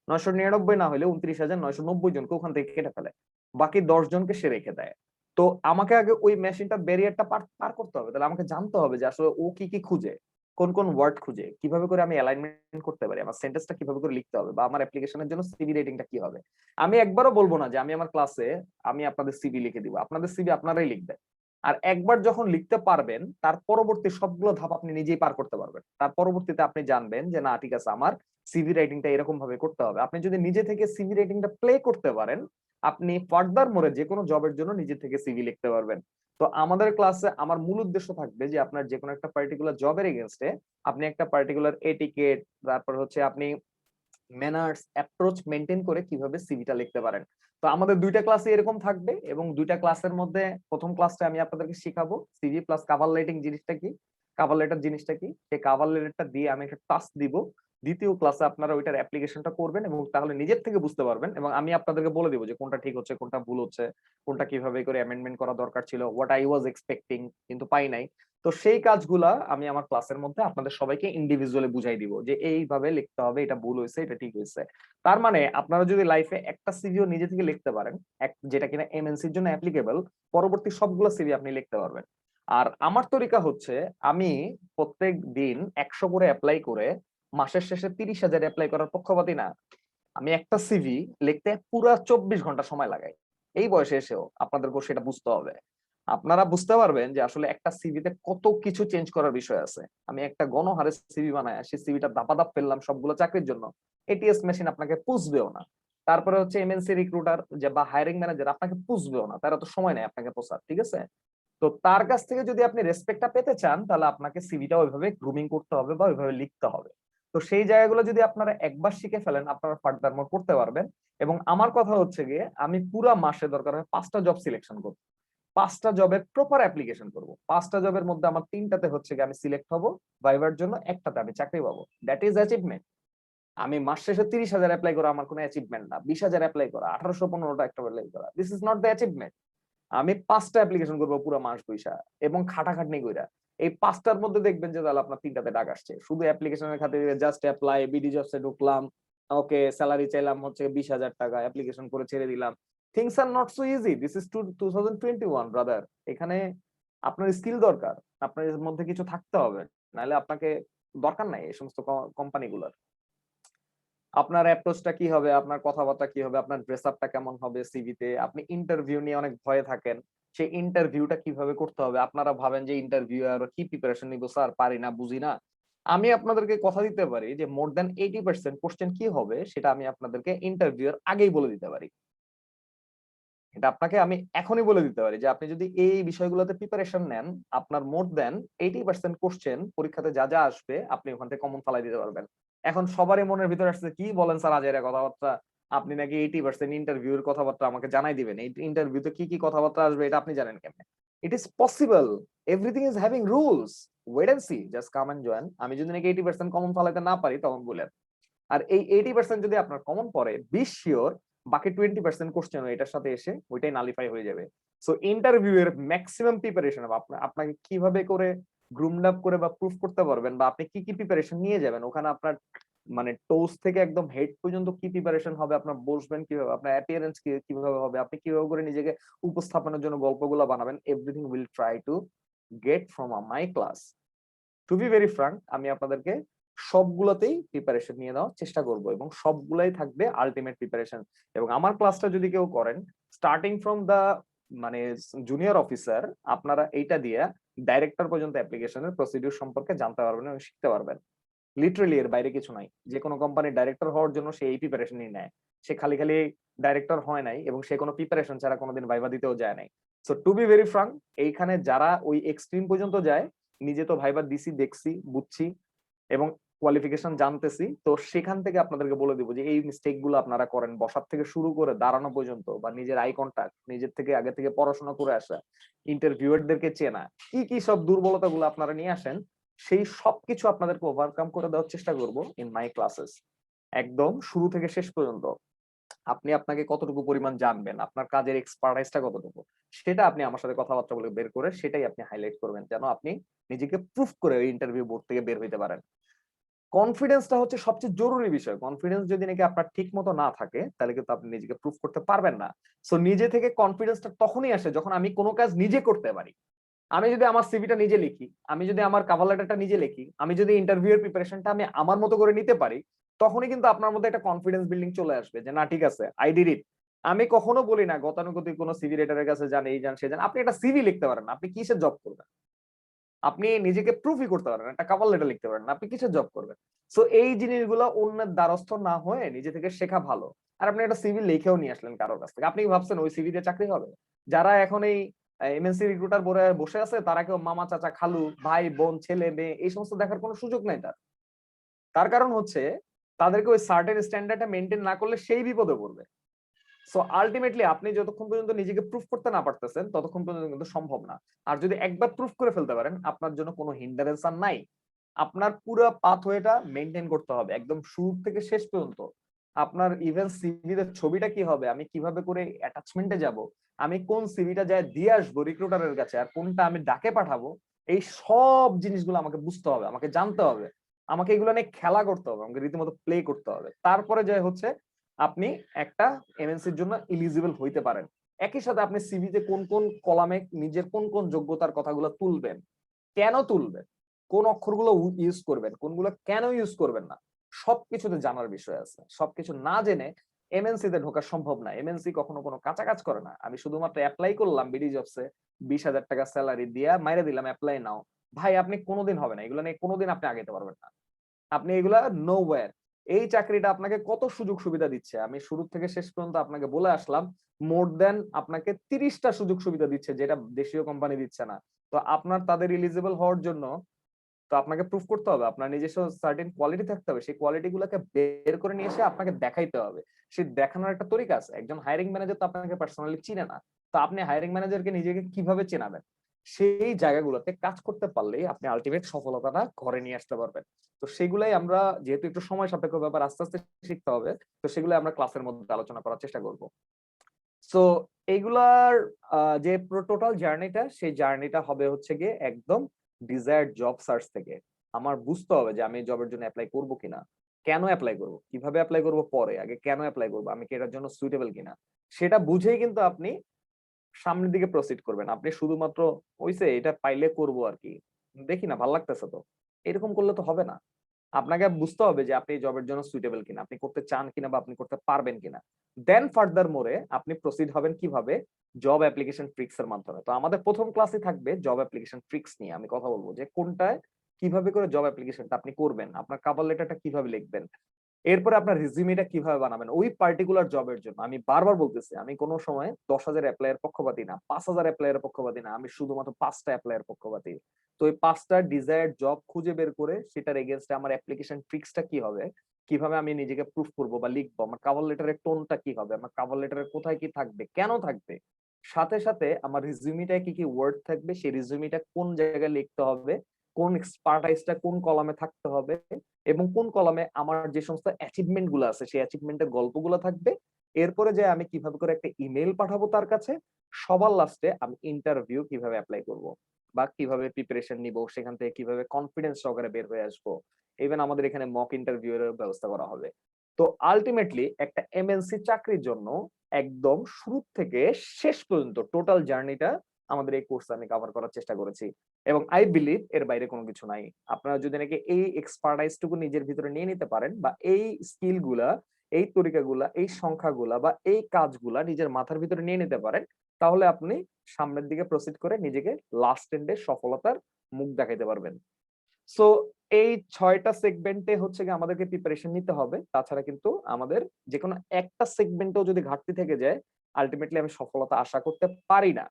Speaker 2: 999 না হলে 29,990 জনকে ওখান থেকে কেটে ফেলে, বাকি 10 জনকে সে রেখে দেয়। তো আমাকে আগে ওই মেশিনটা ব্যারিয়ারটা পার করতে হবে। তাহলে আমাকে জানতে হবে যে আসলে ও কি কি খুঁজে, কোন কোন ওয়ার্ড খুঁজে, কিভাবে করে আমি অ্যালাইনমেন্ট করতে পারি, আমার সেন্টেন্সটা কিভাবে করে লিখতে হবে, বা আমার অ্যাপ্লিকেশনের জন্য সিভি রেটিংটা কি হবে। আমি একবারও বলবো না যে আমি আমার ক্লাসে আমি আপনাদের সিভি লিখে দিব, আপনাদের সিভি আপনারাই লিখবেন। আর একবার যখন লিখতে পারবেন, তার পরবর্তী সবগুলো ধাপ আপনি নিজেই পার করতে পারবেন। তার পরবর্তীতে আপনি জানবেন যে না ঠিক আছে, আমার সিভি রাইটিংটা এরকম ভাবে করতে হবে। আপনি যদি নিজে থেকে সিভি রাইটিংটা প্লে করতে পারেন, আপনি ফার্দার মোরে যে কোনো জবের জন্য নিজে থেকে সিভি লিখতে পারবেন। তো আমাদের ক্লাসে আমার মূল উদ্দেশ্য থাকবে যে আপনার যে কোনো একটা পার্টিকুলার জবের এগেনস্টে আপনি একটা পার্টিকুলার এটিকেট, তারপর হচ্ছে আপনি ম্যানার্স অ্যাপ্রোচ মেনটেন করে কিভাবে সিভিটা লিখতে পারেন। তো আমাদের দুইটা ক্লাসে এরকম থাকবে, এবং দুইটা ক্লাসের মধ্যে প্রথম ক্লাসটা আমি আপনাদেরকে শিখাবো সিভি প্লাস কভার লেটারিং জিনিসটা কি, কভার লেটার জিনিসটা কি, সেই কভার লেটারটা দিয়ে আমি একটা টাস্ক দিব। দ্বিতীয় ক্লাসে আপনারা ওইটার অ্যাপ্লিকেশনটা করবেন, এবং তাহলে নিজের থেকে বুঝতে পারবেন, এবং আমি আপনাদেরকে বলে দিব যে কোনটা ঠিক হচ্ছে, কোনটা ভুল হচ্ছে, কোনটা কিভাবে করে অ্যামেন্ডমেন্ট করা দরকার ছিল, হোয়াট আই ওয়াজ এক্সপেক্টিং কিন্তু পাই নাই। তো সেই কাজগুলা আমি আমার ক্লাসের মধ্যে আপনাদের সবাইকে ইন্ডিভিজুয়ালি বুঝাই দিব যে এইভাবে লিখতে হবে, এটা ভুল হয়েছে, এটা ঠিক হয়েছে। তার মানে আপনারা যদি লাইফে একটা সিভিও নিজে থেকে লিখতে পারেন, যেটা কিনা এমএনসির জন্য অ্যাপ্লিকেবল, পরবর্তী সবগুলো সিভি আপনি লিখতে পারবেন। আর আমার তরিকা হচ্ছে, আমি প্রত্যেক দিন 100 করে অ্যাপ্লাই করে মাসের শেষে 30,000 অ্যাপ্লাই করার পক্ষপাতী না। আমি একটা সিভি লিখতে পুরা 24 ঘন্টা সময় লাগাই। এই বয়সে এসেও আপনাদেরকেও সেটা বুঝতে হবে। আপনারা বুঝতে পারবেন যে আসলে একটা সিভিতে কত কিছু চেঞ্জ করার বিষয় আছে। আমি একটা গণহারে সিভি বানায় সেই সিভিটা দাপাদাপ ফেললাম সবগুলো চাকরির জন্য, এটিএস মেশিন আপনাকে পুষবেও না। তারপরে হচ্ছে এমএনসি রিক্রুটার যে বা হায়ারিং ম্যানেজার আপনাকে পুষবেও না, তারা তো সময় নেই আপনাকে পোষার, ঠিক আছে? তো তার কাছ থেকে যদি আপনি রেসপেক্টটা পেতে চান তাহলে আপনাকে সিভিটা ওইভাবে গ্রুমিং করতে হবে বা ওইভাবে লিখতে হবে। তো সেই জায়গাগুলো যদি আপনারা একবার শিখে ফেলেন আপনারা ফার্দার মোর করতে পারবেন। এবং আমার কথা হচ্ছে গিয়ে আমি পুরো মাসে দরকার হয় 5টা জব সিলেকশন করব, 5টা জবের প্রপার অ্যাপ্লিকেশন করব। 5টা জবের মধ্যে আমার 3টাতে হচ্ছে গিয়ে আমি সিলেক্ট হব ভাইবার জন্য, একটাতে আমি চাকরি পাবো। That is achievement. আমি মাস শেষে 30,000 অ্যাপ্লাই করা আমার কোনো অ্যাচিভমেন্ট না, 20,000 অ্যাপ্লাই করা, 1815টা একটা অ্যাপ্লাই করা, this is not the achievement. আমি 5টা অ্যাপ্লিকেশন করবো পুরো মাস বইসা এবং খাটাখাটনি কইরা। এই 5টার মধ্যে দেখবেন যে তাহলে আপনার 3টাতে ডাক আসছে, শুধু অ্যাপ্লিকেশনের খাতিরে জাস্ট অ্যাপ্লাই, বিডি জবসে ঢুকলাম, ওকে স্যালারি চাইলাম হচ্ছে 20,000 টাকা, অ্যাপ্লিকেশন করে ছেড়ে দিলাম। Things are not so easy, this is 2021 brother. এখানে আপনার স্কিল দরকার, আপনার এর মধ্যে কিছু থাকতে হবে, নাহলে আপনাকে দরকার নাই এই সমস্ত কোম্পানিগুলোর। আপনার অ্যাপ্রোচটা কি হবে, আপনার কথাবার্তা কি হবে, আপনার ড্রেস আপটা কেমন হবে সিভিতে। আপনি ইন্টারভিউ নিয়ে অনেক ভয়ে থাকেন, সেই ইন্টারভিউটা কিভাবে করতে হবে। আপনারা ভাবেন যে ইন্টারভিউ আর কি প্রিপারেশন নিব স্যার, পারি না বুঝি না। আমি আপনাদেরকে কথা দিতে পারি যে মোর দ্যান 80% কোশ্চেন কি হবে সেটা আমি আপনাদেরকে ইন্টারভিউর আগেই বলে দিতে পারি। এটা আপনাকে আমি এখনই বলে দিতে পারি যে আপনি যদি এই বিষয়গুলোতে প্রিপারেশন নেন, আপনার মোর দ্যান 80% কোশ্চেন পরীক্ষাতে যা যা আসবে আপনি ওখান থেকে কমন ফালাই দিতে পারবেন। এখন সবারই মনের ভিতরে আসছে কি বলেন স্যার আজেরা কথাবার্তা, আপনি নাকি 80% ইন্টারভিউর কথাবার্তা আমাকে জানাই দিবেন, এই ইন্টারভিউতে কি কি কথাবার্তা আসবে এটা আপনি জানেন কেমনে? It is possible, everything is having rules, wait and see, just come and join. আমি যদি নাকি 80% কমন ফালাইতে না পারি তখন বলেন। আর এই 80% যদি আপনার কমন পড়ে, 20 শিওর বাকি 20% কোশ্চেন এটার সাথে এসে ওইটাই নালিফাই হয়ে যাবে। সো ইন্টারভিউ এর ম্যাক্সিমাম প্রিপারেশন আপনাকে কিভাবে করে গ্রুমড আপ করে বা প্রুফ করতে পারবেন বা আপনি কি কি প্রিপারেশন নিয়ে যাবেন ওখানে, আপনার মানে টোস থেকে একদম হেড পর্যন্ত কি প্রিপারেশন হবে, আপনার বসবেন কিভাবে, আপনার অ্যাপিয়ারেন্স কিভাবে হবে, আপনি কিভাবে করে নিজেকে উপস্থাপনের জন্য গল্পগুলো বানাবেন, everything will try to get from my class. To be very frank, আমি আপনাদেরকে সবগুলোতেই প্রিপারেশন নিয়ে নেওয়ার চেষ্টা করব এবং সবগুলাই থাকবে আলটিমেট প্রিপারেশন। এবং আমার ক্লাসটা যদি কেউ করেন স্টার্টিং ফ্রম দা মানে জুনিয়র অফিসার, আপনারা এইটা দিয়ে ডাইরেক্টর পর্যন্ত অ্যাপ্লিকেশনের প্রসিডিউর সম্পর্কে জানতে পারবেন এবং শিখতে পারবেন। লিটারালি এর বাইরে কিছু নাই। যে কোনো কোম্পানির ডাইরেক্টর হওয়ার জন্য সে এই প্রিপারেশনই নেয়, সে খালি খালি ডাইরেক্টর হয় নাই এবং সে কোনো প্রিপারেশন ছাড়া কোনোদিন ভাইবা দিতেও যায় নাই। So to be very frank, এইখানে যারা ওই এক্সট্রিম পর্যন্ত যায়, নিজে তো ভাইবা দিছি, দেখছি, বুঝছি এবং কোয়ালিফিকেশন জানতেছি, তো সেখান থেকে আপনাদেরকে বলে দিব যে এই মিস্টেক গুলো আপনারা করেন, বসার থেকে শুরু করে দাঁড়ানো পর্যন্ত, বা নিজের আই কন্টাক্ট, নিজের থেকে আগে থেকে পড়াশোনা করে আসা, ইন্টারভিউয়ারদেরকে চেনা, কি কি সব দুর্বলতা গুলো আপনারা নিয়ে আসেন, সেই সবকিছু আপনাদেরকে ওভারকাম করে দেওয়ার চেষ্টা করব ইন মাই ক্লাসেস। একদম শুরু থেকে শেষ পর্যন্ত আপনি আপনাকে কতটুকু পরিমাণ জানবেন, আপনার কাজের এক্সপার্টাইজটা কতটুকু, সেটা আপনি আমার সাথে কথাবার্তা বলে বের করে সেটাই আপনি হাইলাইট করবেন, যেন আপনি নিজেকে প্রুফ করে ওই ইন্টারভিউ বোর্ড থেকে বের হইতে পারেন। কনফিডেন্সটা হচ্ছে সবচেয়ে জরুরি বিষয়। কনফিডেন্স যদি নাকি আপনার ঠিক মতো না থাকে তাহলে কিন্তু আপনি নিজেকে প্রুফ করতে পারবেন না। সো নিজে থেকে কনফিডেন্সটা তখনই আসে যখন আমি কোনো কাজ নিজে করতে পারি। আমি যদি আমার সিভিটা নিজে লিখি, আমি যদি আমার কভার লেটারটা নিজে লিখি, আমি যদি ইন্টারভিউ এর প্রিপারেশনটা আমি আমার মতো করে নিতে পারি, তখনই কিন্তু আপনার মধ্যে একটা কনফিডেন্স বিল্ডিং চলে আসবে যে না ঠিক আছে, আই ডিড ইট। আমি কখনো বলি না গতানুগতিক কোনো সিভি রাইটারের কাছে যান, এই যান সে যান, আপনি একটা সিভি লিখতে পারেন না, আপনি কিসের জব করবেন? আপনি নিজেকে প্রুফই করতে পারেন, একটা কভার লেটার লিখতে পারেন না, আপনি কিসের জব করবেন? সো এই জিনিসগুলো অন্যের দ্বারস্থ না হয়ে নিজে থেকে শেখা ভালো। আর আপনি একটা সিভি লিখেও নিয়ে আসলেন কারোর কাছ থেকে, আপনি কি ভাবছেন ওই সিভি দিয়ে চাকরি হবে? যারা এখন এই এমএনসি রিক্রুটার বসে আছে তারা কেউ মামা চাচা খালু ভাই বোন ছেলে মেয়ে এই সমস্ত দেখার কোনো সুযোগ নাই তার। তার কারণ হচ্ছে তাদেরকে ওই সার্টেন স্ট্যান্ডার্ডটা মেনটেন না করলে সেই বিপদে পড়বে। সো আলটিমেটলি আপনি যতক্ষণ পর্যন্ত নিজেকে প্রুফ করতে না পারতেছেন ততক্ষণ পর্যন্ত কিন্তু সম্ভব না। আর যদি একবার প্রুফ করে ফেলতে পারেন আপনার জন্য কোনো হিন্ডারেন্স আর নাই। আপনার পুরো পাথওয়েটা মেইনটেইন করতে হবে একদম শুরু থেকে শেষ পর্যন্ত। আপনার ইভেন সিভিতে ছবিটা কি হবে, আমি কিভাবে করে অ্যাটাচমেন্টে যাব, আমি কোন সিভিটা যায় দিয়ে আসবো রিক্রুটারের কাছে, আর কোনটা আমি ডাকে পাঠাবো, এই সব জিনিসগুলো আমাকে বুঝতে হবে, আমাকে জানতে হবে, আমাকে এগুলো নিয়ে খেলা করতে হবে, আমাকে রীতিমতো প্লে করতে হবে। তারপরে যে হচ্ছে আপনি একটা এমএনসির জন্য এলিজিবল হইতে পারেন। একই সাথে আপনি সিভিতে কোন কোন কলামে নিজের কোন কোন যোগ্যতার কথাগুলো তুলবেন, কেন তুলবেন, কোন অক্ষরগুলো ইউজ করবেন, কোনগুলো কেন ইউজ করবেন না, সবকিছুতে জানার বিষয় আছে। সবকিছু না জেনে এমএনসি তে ঢোকা সম্ভব না। এমএনসি কখনো কোনো কাঁচা কাজ করে না। আমি শুধুমাত্র অ্যাপ্লাই করলাম বিডি জবসে, 20,000 টাকা স্যালারি দিয়া মাইরে দিলাম অ্যাপ্লাই নাও। ভাই আপনি কোনোদিন হবে না, এগুলো নিয়ে কোনোদিন আপনি আগাইতে পারবেন না। আপনি এগুলা নো ওয়্যার। এই চাকরিটা আপনাকে কত সুযোগ সুবিধা দিচ্ছে আমি শুরু থেকে শেষ পর্যন্ত আপনাকে বলে আসলাম। মোর দেন আপনাকে 30টা সুযোগ সুবিধা দিচ্ছে, যেটা দেশীয় কোম্পানি দিচ্ছে না। তো আপনার তাদের এলিজিবল হওয়ার জন্য তো আপনাকে প্রুফ করতে হবে, আপনার নিজস্ব সার্টেন কোয়ালিটি থাকতে হবে। সেই কোয়ালিটি গুলোকে বের করে নিয়ে এসে আপনাকে দেখাইতে হবে। সেই দেখানোর একটা তরিকা আছে। একজন হায়ারিং ম্যানেজার তো আপনাকে পার্সোনালি চিনে না, তো আপনি হায়ারিং ম্যানেজারকে নিজেকে কিভাবে চেনাবেন? সেই জায়গাগুলোতে কাজ করতে পারলেই আপনি আলটিমেট সফলতাটা ঘরে নিয়ে আসতে পারবেন। তো সেগুলাই আমরা, যেহেতু একটু সময় সাপেক্ষ ব্যাপার, আস্তে আস্তে শিখতে হবে, তো সেগুলো আমরা ক্লাসের মধ্যে আলোচনা করার চেষ্টা করব। সো এইগুলার যে টোটাল জার্নিটা, সেই জার্নিটা হবে হচ্ছে গিয়ে একদম ডিজায়ার্ড জব সার্চ থেকে। আমার বুঝতে হবে যে আমি জবের জন্য অ্যাপ্লাই করব কিনা, কেন অ্যাপ্লাই করব, কিভাবে অ্যাপ্লাই করব, পরে আগে কেন অ্যাপ্লাই করব, আমি কি এটার জন্য সুইটেবল কিনা, সেটা বুঝেই কিন্তু আপনি সামনের দিকে প্রসিড করবেন। আপনি শুধুমাত্র ওইসে এটা পাইলে করব আর কি, দেখি না ভালো লাগতেছে তো, এরকম করলে তো হবে না। আপনাকে বুঝতে হবে যে আপনি জবের জন্য সুইটেবল কিনা, আপনি করতে চান কিনা বা আপনি করতে পারবেন কিনা। দেন ফার্দার মোরে আপনি প্রসিড হবেন কিভাবে, জব অ্যাপ্লিকেশন ট্রিক্স এর মাধ্যমে। তো আমাদের প্রথম ক্লাসে থাকবে জব অ্যাপ্লিকেশন ট্রিক্স নিয়ে। আমি কথা বলবো যে কোনটায় কিভাবে করে জব অ্যাপ্লিকেশনটা আপনি করবেন, আপনার কভার লেটারটা কিভাবে লিখবেন, এরপরে আপনার রিজিউমিটা কিভাবে বানাবেন ওই পার্টিকুলার জবের জন্য। আমি বারবার বলতেছি, আমি কোনো সময় 10,000 অ্যাপ্লাইয়ের পক্ষপাতী না, 5,000 অ্যাপ্লাইয়ের পক্ষপাতী না, আমি শুধুমাত্র 5টা অ্যাপ্লাইয়ের পক্ষপাতী। তো এই 5টা ডিজায়ার্ড জব খুঁজে বের করে সেটার এগেইনস্টে আমার অ্যাপ্লিকেশন ট্রিক্সটা কি হবে, কিভাবে আমি নিজেকে প্রুফ করব বা লিখবো, আমার কভার লেটারের টোনটা কি হবে, আমার কভার লেটারের কোথায় কি থাকবে, কেন থাকবে, সাথে সাথে আমার রিজিউমিটায় কি কি ওয়ার্ড থাকবে, সেই রিজিউমিটা কোন জায়গায় লিখতে হবে, কোন এক্সপার্টাইজটা কোন কলামে থাকতে হবে, এবং কোন কলামে আমার যে সমস্ত অ্যাচিভমেন্ট গুলো আছে সেই অ্যাচিভমেন্টের গল্পগুলো থাকবে। এরপরে যে আমি কিভাবে করে একটা ইমেল পাঠাবো তার কাছে। সবার লাস্টে আমি ইন্টারভিউ কিভাবে অ্যাপ্লাই করব বা কিভাবে প্রিপারেশন নিব, সেখান থেকে কিভাবে কনফিডেন্স সহকারে বের হয়ে আসবো। ইভেন আমাদের এখানে মক ইন্টারভিউ এর ব্যবস্থা করা হবে। তো আলটিমেটলি একটা এমএনসি চাকরির জন্য একদম শুরু থেকে শেষ পর্যন্ত টোটাল জার্নিটা আমাদের এই কোর্সে আমি কভার করার চেষ্টা করেছি। এবং আই বিলিভ এর বাইরে কোনো কিছু নাই। আপনারা যদি নাকি এই এক্সপার্টাইজটুকু নিজের ভিতরে নিয়ে নিতে পারেন, বা এই স্কিল গুলা, এই তরিকাগুলা, এই সংখ্যাগুলা বা এই কাজগুলা নিজের মাথার ভিতরে নিয়ে নিতে পারেন, তাহলে আপনি সামনের দিকে প্রসিড করে নিজেকে লাস্ট এন্ডে সফলতার মুখ দেখাইতে পারবেন। সো এই 6টা সেগমেন্টে হচ্ছে কি আমাদেরকে প্রিপারেশন নিতে হবে। তাছাড়া কিন্তু আমাদের যে কোনো একটা সেগমেন্টেও যদি ঘাটতি থেকে যায়, আলটিমেটলি আমি সফলতা আশা করতে পারি না।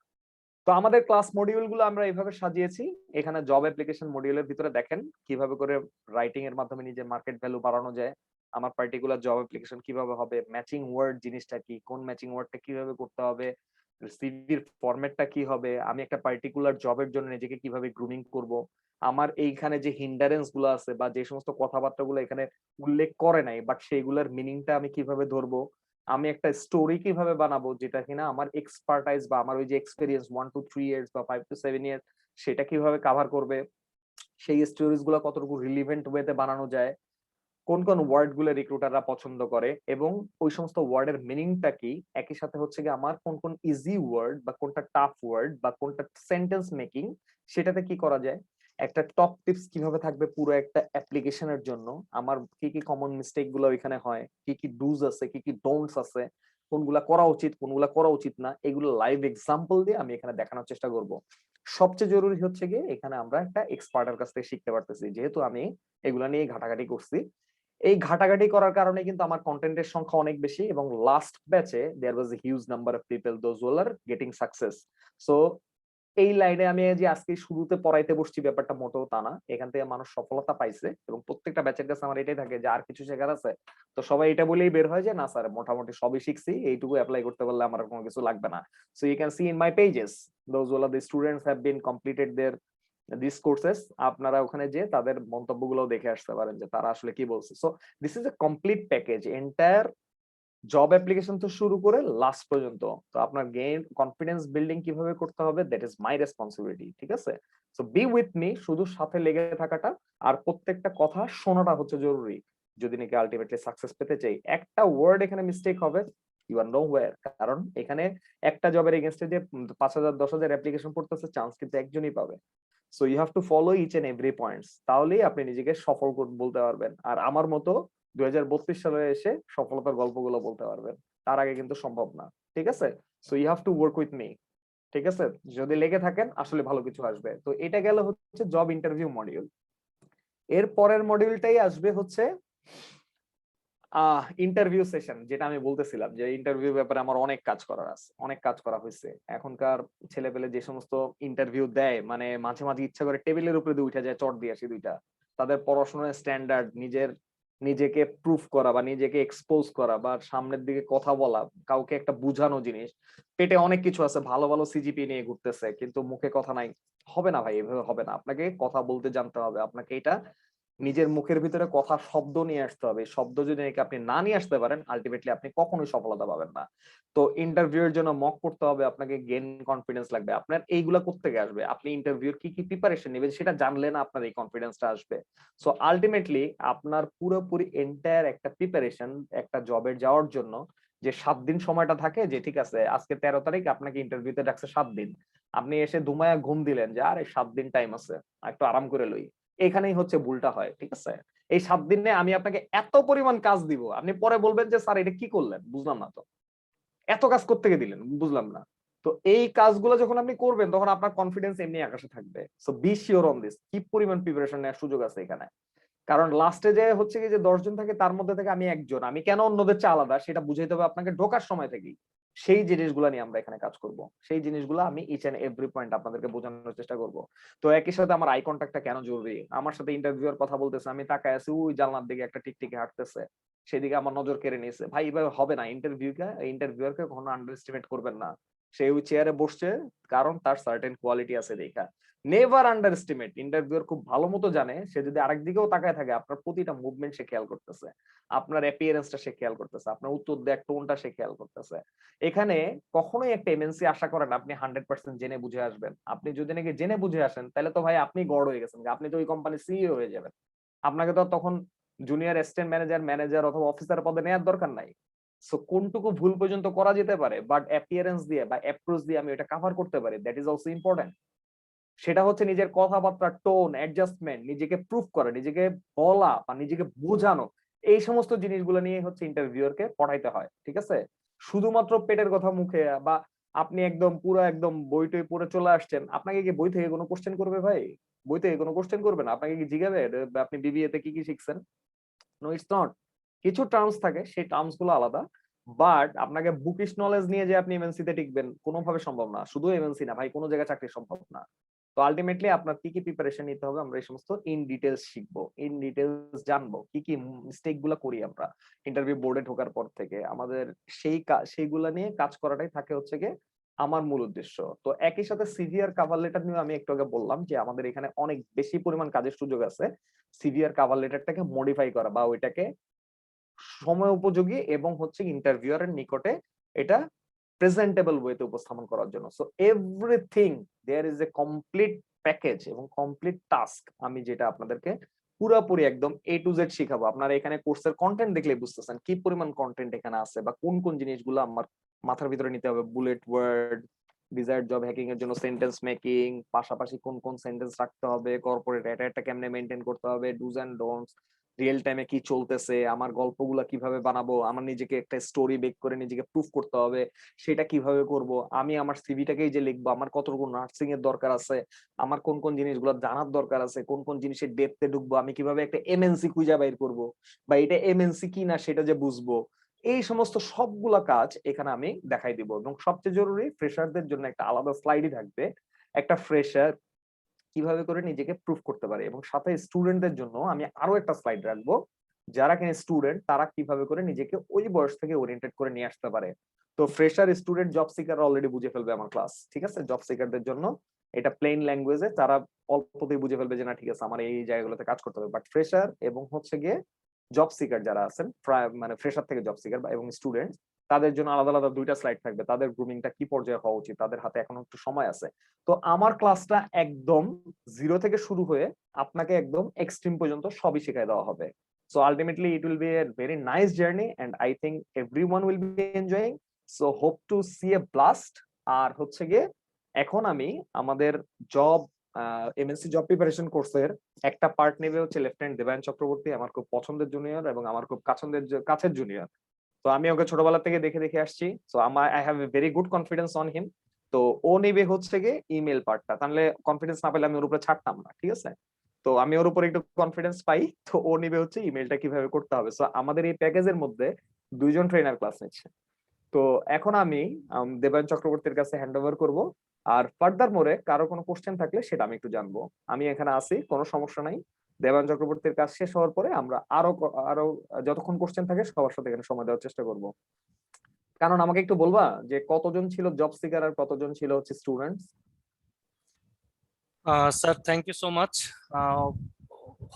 Speaker 2: তো আমাদের ক্লাস মডিউল গুলো আমরা এইভাবে সাজিয়েছি। এখানে জব অ্যাপ্লিকেশন মডিউলের ভিতরে দেখেন কিভাবে করে রাইটিং এর মাধ্যমে নিজের মার্কেট ভ্যালু বাড়ানো যায়, আমার পার্টিকুলার জব অ্যাপ্লিকেশন কিভাবে হবে, ম্যাচিং ওয়ার্ড জিনিসটা কি, কোন ম্যাচিং ওয়ার্ডটা কিভাবে করতে হবে, সিভির ফরম্যাটটা কি হবে, আমি একটা পার্টিকুলার জবের জন্য নিজেকে কিভাবে গ্রুমিং করব, আমার এইখানে যে হিন্ডারেন্স গুলো আছে বা যে সমস্ত কথাবার্তা গুলো এখানে উল্লেখ করে নাই বাট সেইগুলোর মিনিংটা আমি কিভাবে ধরবো, আমি একটা স্টোরি কিভাবে বানাবো যেটা কিনা আমার এক্সপার্টাইজ বা আমার ওই যে এক্সপেরিয়েন্স 1 to 3 ইয়ার্স বা 5 to 7 ইয়ার্স সেটা কিভাবে কভার করবে, সেই স্টোরিজ গুলো কতটুকু রিলিভেন্ট ওয়েতে বানানো যায়, কোন কোন ওয়ার্ড গুলো রিক্রুটাররা পছন্দ করে এবং ওই সমস্ত ওয়ার্ডের মিনিংটা কি, একই সাথে হচ্ছে কি আমার কোন কোন ইজি ওয়ার্ড বা কোনটা টাফ ওয়ার্ড বা কোনটা সেন্টেন্স মেকিং, সেটাতে কি করা যায়, একটা টপ টিপস কিভাবে থাকবে পুরো একটা অ্যাপ্লিকেশনের জন্য, আমার কি কি কমন মিস্টেক গুলো এখানে হয়, কি কি ডুজ আছে, কি কি ডোন্টস আছে, কোনগুলা করা উচিত কোনগুলা করা উচিত না, এগুলো লাইভ এক্সাম্পল দিয়ে আমি এখানে দেখানোর চেষ্টা করব। সবচেয়ে জরুরি হচ্ছে গিয়ে এখানে আমরা একটা এক্সপার্টের কাছ থেকে শিখতে পারতেছি, যেহেতু আমি এগুলা নিয়ে ঘাটাঘাটি করছি। এই ঘাটাঘাটি করার কারণে কিন্তু আমার কন্টেন্টের সংখ্যা অনেক বেশি এবং লাস্ট ব্যাচে there was a huge number of people those who are getting success. So এই লাইনে আমি যে আজকে শুরুতে পড়াইতে বসছি ব্যাপারটা মোটেও তা না, এখান থেকে মানুষ সফলতা পাইছে এবং প্রত্যেকটা ব্যাচের কাছে আমার এটাই থাকে যে আর কিছু শেখার আছে। তো সবাই এটা বলেই বের হয় যে না স্যার মোটামুটি সবই শিখছি, এইটুকু অ্যাপ্লাই করতে পারলে আমার আর কোনো কিছু লাগবে না। So you can see in my pages those who are the students have been completed their this courses. আপনারা ওখানে যে তাদের মন্তব্যগুলো দেখে আসতে পারেন যে তারা আসলে কি বলছে। So this is a complete package, entire job application তো শুরু করে লাস্ট পর্যন্ত। তো আপনার গেইন কনফিডেন্স বিল্ডিং কিভাবে করতে হবে, দ্যাট ইজ মাই রেসপন্সিবিলিটি, ঠিক আছে? সো বি উইথ মি, শুধু সাথে লেগে থাকাটা আর প্রত্যেকটা কথা শোনাটা হচ্ছে জরুরি যদি নাকি আলটিমেটলি সাকসেস পেতে চাই। একটা ওয়ার্ড এখানে মিস্টেক হবে, ইউ আর নো ওয়্যার, কারণ এখানে একটা জবের এগেইনস্টে যে 5,000 10,000 অ্যাপ্লিকেশন পড়তেছে, চান্স কিন্তু একজনই পাবে। So you have to follow each and every points, তাহলেই আপনি নিজেকে সফল বলতে পারবেন। আর আমার মতো 2032 সালে এসে সফলতার গল্পগুলো বলতে পারবেন, তার আগে কিন্তু সম্ভব না। ঠিক আছে, so you have to work with me. ঠিক আছে, যদি লেগে থাকেন আসলে ভালো কিছু আসবে। তো এটা গেল হচ্ছে জব ইন্টারভিউ মডিউল। এর পরের মডিউলটাই আসবে হচ্ছে ইন্টারভিউ সেশন, যেটা আমি বলতেছিলাম যে ইন্টারভিউ ব্যাপারে আমার অনেক কাজ করার আছে, অনেক কাজ করা হয়েছে। এখনকার ছেলেপেলে যে সমস্ত ইন্টারভিউ দেয়, মানে মাঝে মাঝে ইচ্ছা করে টেবিলের উপরে দিয়ে উঠে যায়, চট দিয়ে আসি দুইটা। তাদের পড়াশোনার স্ট্যান্ডার্ড, নিজেকে প্রুফ করা বা নিজেকে এক্সপোজ করা বা সামনের দিকে কথা বলা, কাউকে একটা বুঝানো জিনিস। পেটে অনেক কিছু আছে, ভালো ভালো সিজিপি নিয়ে ঘুরতেছে, কিন্তু মুখে কথা নাই। হবে না ভাই, এভাবে হবে না। আপনাকে কথা বলতে জানতে হবে, আপনাকে এটা নিজের মুখের ভিতরে কথা শব্দ নিয়ে আসতে হবে। শব্দ যদি নাকি আপনি না নিয়ে আসতে পারেন, আলটিমেটলি আপনি কখনোই সফলতা পাবেন না। তো ইন্টারভিউ এর জন্য মক করতে হবে, আপনাকে গেইন কনফিডেন্স লাগবে। আপনার এইগুলা কোত্থেকে আসবে? আপনি ইন্টারভিউর কি কি প্রিপারেশন নেবেন সেটা জানলে না আপনার এই কনফিডেন্সটা আসবে। সো আলটিমেটলি আপনার পুরোপুরি এন্টায়ার একটা প্রিপারেশন একটা জবের যাওয়ার জন্য, যে 7 দিন সময়টা থাকে, যে ঠিক আছে আজকে 13 তারিখ, আপনাকে ইন্টারভিউতে ডাকছে 7 দিন, আপনি এসে ধুমায়া ঘুম দিলেন যে আরে 7 দিন টাইম আছে, একটু আরাম করে লই। এখানেই হচ্ছে ভুলটা হয়। ঠিক আছে, এই 7 দিনে আমি আপনাকে এত পরিমাণ কাজ দিব, আপনি পরে বলবেন যে স্যার এটা কি করলেন, বুঝলাম না তো, এত কাজ করতে গিয়ে দিলেন, বুঝলাম না। তো এই কাজগুলো যখন আপনি করবেন, তখন আপনার কনফিডেন্স এমনি আকাশে থাকবে। So be sure on this, কি পরিমাণ প্রিপারেশন নেওয়ার সুযোগ আছে এখানে। কারণ লাস্টে যে হচ্ছে কি, যে 10 জন থাকে তার মধ্যে থেকে আমি একজন, আমি কেন অন্যদের চেয়ে আলাদা সেটা বুঝাইতে হবে আপনাকে ঢোকার সময় থেকেই। সেই জিনিসগুলো নিয়ে আমরা এখানে কাজ করব, সেই জিনিসগুলো আমি ইচ এন্ড এভরি পয়েন্ট আপনাদেরকে বোঝানোর চেষ্টা করব। তো একই সাথে আমার আই কন্টাক্টটা কেন জরুরি। আমার সাথে ইন্টারভিউয়ার কথা বলতেছে, আমি তাকায় আছি ওই জানলার দিকে, একটা টিকটিকি হাঁটতেছে, সেদিকে আমার নজর কেড়ে নিয়েছে। ভাই এভাবে হবে না, ইন্টারভিউয়ারকে কখনো আন্ডার এস্টিমেট করবেন না। সে ওই চেয়ারে বসছে কারণ তার সার্টেন কোয়ালিটি আছে দেখা। Never under estimate. ইন্টারভিউয়ার খুব ভালো মতো জানে, সে যদি আরেক দিকেও তাকায় থাকে, আপনার প্রতিটা মুভমেন্ট সে খেয়াল করতেছে, আপনার অ্যাপিয়ারেন্সটা সে খেয়াল করতেছে, আপনার উত্তর দেওয়ার টোনটা সে খেয়াল করতেছে। এখানে কখনোই একটা এমএনসি আশা করেন আপনি 100% জেনে বুঝে আসবেন। আপনি যদি নাকি জেনে বুঝে আসেন, তাহলে তো ভাই আপনি গড় হয়ে গেছেন, আপনি তো ওই কোম্পানির সিইও হয়ে যাবেন। আপনাকে তো তখন জুনিয়র অ্যাসিস্ট্যান্ট ম্যানেজার, ম্যানেজার অথবা অফিসার পদে নেওয়ার দরকার নাই। সো কোনটুকু ভুল পর্যন্ত করা যেতে পারে, বাট অ্যাপিয়ারেন্স দিয়ে বা অ্যাপ্রোচ দিয়ে আমি এটা কভার করতে পারি, দ্যাট ইজ অলসো ইম্পর্টেন্ট। সেটা হচ্ছে নিজের কথাবার্তা, টোন, অ্যাডজাস্টমেন্ট, নিজেকে প্রুফ করা, নিজেকে বলা বা নিজেকে বোঝানো, এই সমস্ত জিনিসগুলো নিয়ে হচ্ছে ইন্টারভিউয়ারকে পড়াইতে হয়। ঠিক আছে, শুধুমাত্র পেটের কথা মুখে বা আপনি একদম পুরো একদম বই টই পড়ে চলে আসছেন, আপনাকে কি বই থেকে কোনো কোশ্চেন করবে ভাই? বই থেকে কোনো কোশ্চেন করবে না, আপনাকে কি জিজ্ঞাসা আপনি বিবিএ তে কি কি শিখছেন? No, it's not. কিছু টার্মস থাকে, সেই টার্মস গুলো আলাদা, বাট আপনাকে বুকিশ নলেজ নিয়ে যে আপনি এমএনসি তে টিকবেন কোনোভাবে সম্ভব না। শুধু এমএনসি না ভাই, কোনো জায়গায় চাকরি সম্ভব না। তো আলটিমেটলি আপনার কি কি প্রিপারেশন নিতে হবে, আমরা এই সমস্ত ইন ডিটেলস শিখবো, ইন ডিটেলস জানবো, কি কি মিস্টেক গুলা করি আমরা ইন্টারভিউ বোর্ডে ঢোকার পর থেকে। আমাদের সেইগুলা নিয়ে কাজ করাটাই থাকে হচ্ছে গিয়ে আমার মূল উদ্দেশ্য। তো একই সাথে সিভি আর কভার লেটার নিয়ে আমি একটু আগে বললাম যে আমাদের এখানে অনেক বেশি পরিমাণ কাজের সুযোগ আছে। সিভি আর কভার লেটারটাকে মডিফাই করা বা ওইটাকে সময় উপযোগী এবং হচ্ছে ইন্টারভিউয়ারের নিকটে এটা প্রেজেন্টেবল ওয়েতে উপস্থাপন করার জন্য। So everything there is a complete package এবং কমপ্লিট টাস্ক, আমি যেটা আপনাদেরকে পুরোপুরি একদম এ টু জেড শিখাবো। আপনারা এখানে কোর্সের কন্টেন্ট দেখলেই বুঝতেছেন কি পরিমাণ কন্টেন্ট এখানে আছে বা কোন কোন জিনিসগুলো আমার মাথার ভিতরে নিতে হবে। Bullet word, desired job hacking এর জন্য সেন্টেন্স মেকিং, পাশাপাশি কোন কোন সেন্টেন্স রাখতে হবে, কর্পোরেট এটা কেমনে মেইনটেইন করতে হবে, ডুজ এন্ড ডোন্টস, রিয়েল টাইমে কি চলতেছে, আমার গল্পগুলা কিভাবে বানাবো, আমার নিজেকে একটা স্টোরি বেক করে নিজেকে প্রুফ করতে হবে, সেটা কিভাবে করব, আমি আমার সিভিটাকেই যে লিখবো, আমার কতটুকু নার্সিং এর দরকার আছে, আমার কোন কোন জিনিসগুলো জানার দরকার আছে, কোন কোন জিনিসের ডেপথে ঢুকবো, আমি কিভাবে একটা এমএনসি খুঁজে বাইর করব, বা এটা এমএনসি কি না সেটা যে বুঝবো, এই সমস্ত সবগুলা কাজ এখানে আমি দেখাই দিব। এবং সবচেয়ে জরুরি, ফ্রেশারদের জন্য একটা আলাদা স্লাইডই থাকবে, একটা ফ্রেশার কিভাবে করে নিজেকে প্রুফ করতে পারে। এবং সাথে স্টুডেন্টদের জন্য আমি আরো একটা স্লাইড রাখবো, যারা কিনা স্টুডেন্ট তারা কিভাবে করে নিজেকে ওই বয়স থেকে ওরিয়েন্টেড করে নিয়ে আসতে পারে। তো fresher, student, job seeker already বুঝে ফেলবে আমার ক্লাস। ঠিক আছে, জব সিকারদের জন্য এটা প্লেন ল্যাঙ্গুয়েজে, তারা অল্পতেই বুঝে ফেলবে যে না ঠিক আছে আমার এই জায়গাগুলোতে কাজ করতে হবে। বাট ফ্রেশার এবং হচ্ছে গিয়ে জব সিকার যারা আছেন, মানে ফ্রেশার থেকে জব সিকার এবং স্টুডেন্ট, তাদের জন্য আলাদা আলাদা দুইটা স্লাইড থাকবে। তাদের গ্রুমিংটা কি পর্যায়ে হওয়া উচিত, তাদের হাতে এখনো একটু সময় আছে। তো আমার ক্লাসটা একদম জিরো থেকে শুরু হয়ে আপনাকে একদম এক্সট্রিম পর্যন্ত সবই শিখাই দেওয়া হবে। So ultimately it will be a very nice journey and I think everyone will be enjoying. So hope to see a blast. আর হচ্ছে গিয়ে এখন আমি আমাদের জব এমএনসি জব প্রিপারেশন কোর্সের একটা পার্ট নেবে হচ্ছে লেফটেন্যান্ট দেবায়ন চক্রবর্তী, আমার খুব পছন্দের জুনিয়র এবং আমার খুব কাছের জুনিয়র। তো আমি ওকে ছোটবেলা থেকে দেখে দেখে আসছি, তো I have a very good confidence on him. তো ও নেবে হচ্ছে গিয়ে ইমেল পার্টটা, তাহলে কনফিডেন্স না পেলে আমি ওর উপরে ছাড়তাম না, ঠিক আছে? তো আমি ওর উপরে একটু কনফিডেন্স পাই, তো ও নিবে হচ্ছে ইমেলটা কিভাবে করতে হবে। সো আমাদের এই প্যাকেজের মধ্যে 2জন ট্রেনার ক্লাস নিচ্ছে। তো এখন আমি দেবায়ন চক্রবর্তীর কাছে হ্যান্ড ওভার করবো, আর ফার্দার মোরে কারো কোনো কোশ্চেন থাকলে সেটা আমি একটু জানবো। আমি এখানে আছি, কোনো সমস্যা নাই। দেবায়ন চক্রবর্তীর কাজ শেষ হওয়ার পরে আমরা আরো যতক্ষণ কোশ্চেন থাকে সবার সাথে এখানে সময় দেওয়ার চেষ্টা করব। কারণ আমাকে একটু বলবা যে কতজন ছিল জব সিকার আর কতজন ছিল হচ্ছে students?
Speaker 5: Sir thank you so much.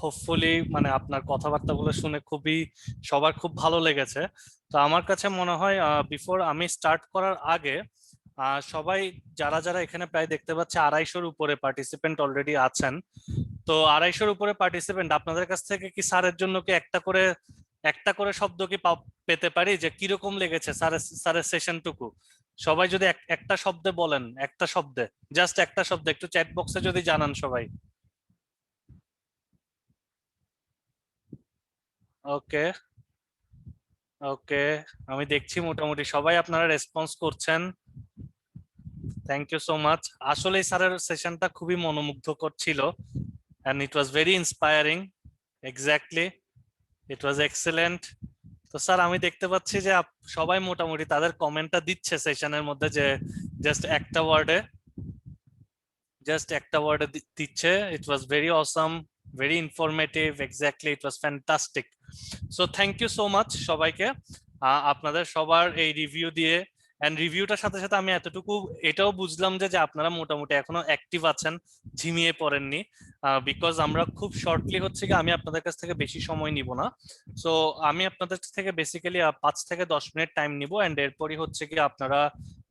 Speaker 5: Hopefully মানে আপনার কথাবার্তাগুলো শুনে সবার খুব ভালো লেগেছে। তো আমার কাছে মনে হয় বিফোর আমি স্টার্ট করার আগে সবাই যারা যারা এখানে প্রায় দেখতে পাচ্ছে 250-র উপরে পার্টিসিপেন্ট অলরেডি আছেন। তো 250-র উপরে পার্টিসিপেন্ট, আপনাদের কাছ থেকে কি স্যারের জন্য কি একটা করে শব্দ কি পেতে পারি যে কিরকম লেগেছে স্যারের সেশনটুকু? সবাই যদি একটা শব্দে বলেন, একটা শব্দে, জাস্ট একটা শব্দে একটু চ্যাট বক্সে যদি জানান সবাই। ওকে ওকে, আমি দেখছি মোটামুটি সবাই আপনারা রেসপন্স করছেন। Thank you so much. আসলে স্যারের সেশনটা খুবই মনোমুগ্ধকর ছিল, and it was very inspiring. Exactly, it was excellent. তো স্যার আমি দেখতে পাচ্ছি যে সবাই মোটামুটি তাদের কমেন্টটা দিচ্ছে সেশনের মধ্যে, যে জাস্ট একটা ওয়ার্ডে দিচ্ছে। It was very awesome, very informative, exactly it was fantastic. So thank you so much সবাইকে আপনাদের সবার এই রিভিউ দিয়ে। এন্ড রিভিউটার সাথে সাথে আমি এটাও বুঝলাম যে আপনারা মোটামুটি এখনো অ্যাক্টিভ আছেন, ঝিমিয়ে পড়েননি। বিকজ আমরা খুব শর্টলি হচ্ছে কি, আমি আপনাদের কাছ থেকে বেশি সময় নিব না। সো আমি আপনাদের থেকে বেসিক্যালি 5 থেকে 10 মিনিট টাইম নিব, এন্ড এরপরই হচ্ছে কি আপনারা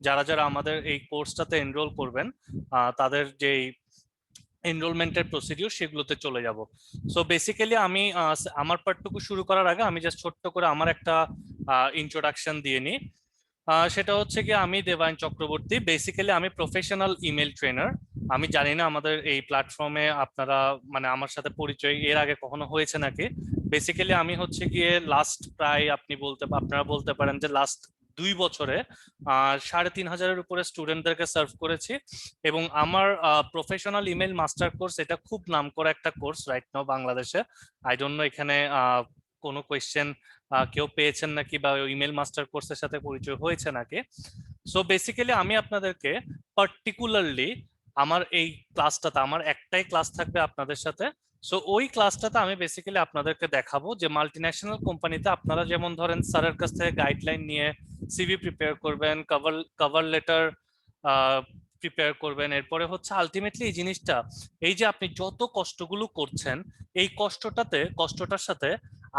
Speaker 5: যারা যারা আমাদের এই কোর্সটাতে এনরোল করবেন তাদের যেই এনরোলমেন্টের প্রসিডিউর সেগুলোতে চলে যাব। সো বেসিক্যালি আমি আমার পার্টটুকু শুরু করার আগে আমি জাস্ট ছোট্ট করে আমার একটা ইন্ট্রোডাকশন দিয়ে নিই। সেটা হচ্ছে কি, আমি দেবায়ন চক্রবর্তী, বেসিক্যালি আমি প্রফেশনাল ইমেল ট্রেনার। আমি জানি না আমাদের এই প্ল্যাটফর্মে আপনারা মানে আমার সাথে পরিচয় এর আগে কখনো হয়েছে নাকি। বেসিক্যালি আমি হচ্ছে গিয়ে লাস্ট প্রায় আপনারা বলতে পারেন যে লাস্ট 2 বছরে 3,500-এর উপরে স্টুডেন্টদেরকে সার্ভ করেছি। এবং আমার প্রফেশনাল ইমেল মাস্টার কোর্স, এটা খুব নামকরা একটা কোর্স রাইট নাও বাংলাদেশে। আই ডোন্ট নো এখানে কোনো কোয়েশ্চেন কেউ পেয়েছেন নাকি, বা ইমেল মাস্টার কোর্সের সাথে পরিচয় হয়েছে নাকি। সো বেসিক্যালি আমি আপনাদেরকে পার্টিকুলারলি আমার এই ক্লাসটাতে, আমার একটাই ক্লাস থাকবে আপনাদের সাথে। সো ওই ক্লাসটাতে আমি বেসিক্যালি আপনাদেরকে দেখাবো যে মাল্টিন্যাশনাল কোম্পানিতে আপনারা যেমন ধরেন স্যারের কাছ থেকে গাইডলাইন নিয়ে সিভি প্রিপেয়ার করবেন, কভার লেটার প্রিপেয়ার করবেন, এরপরে হচ্ছে আলটিমেটলি এই জিনিসটা, এই যে আপনি যত কষ্টগুলো করছেন, এই কষ্টটার সাথে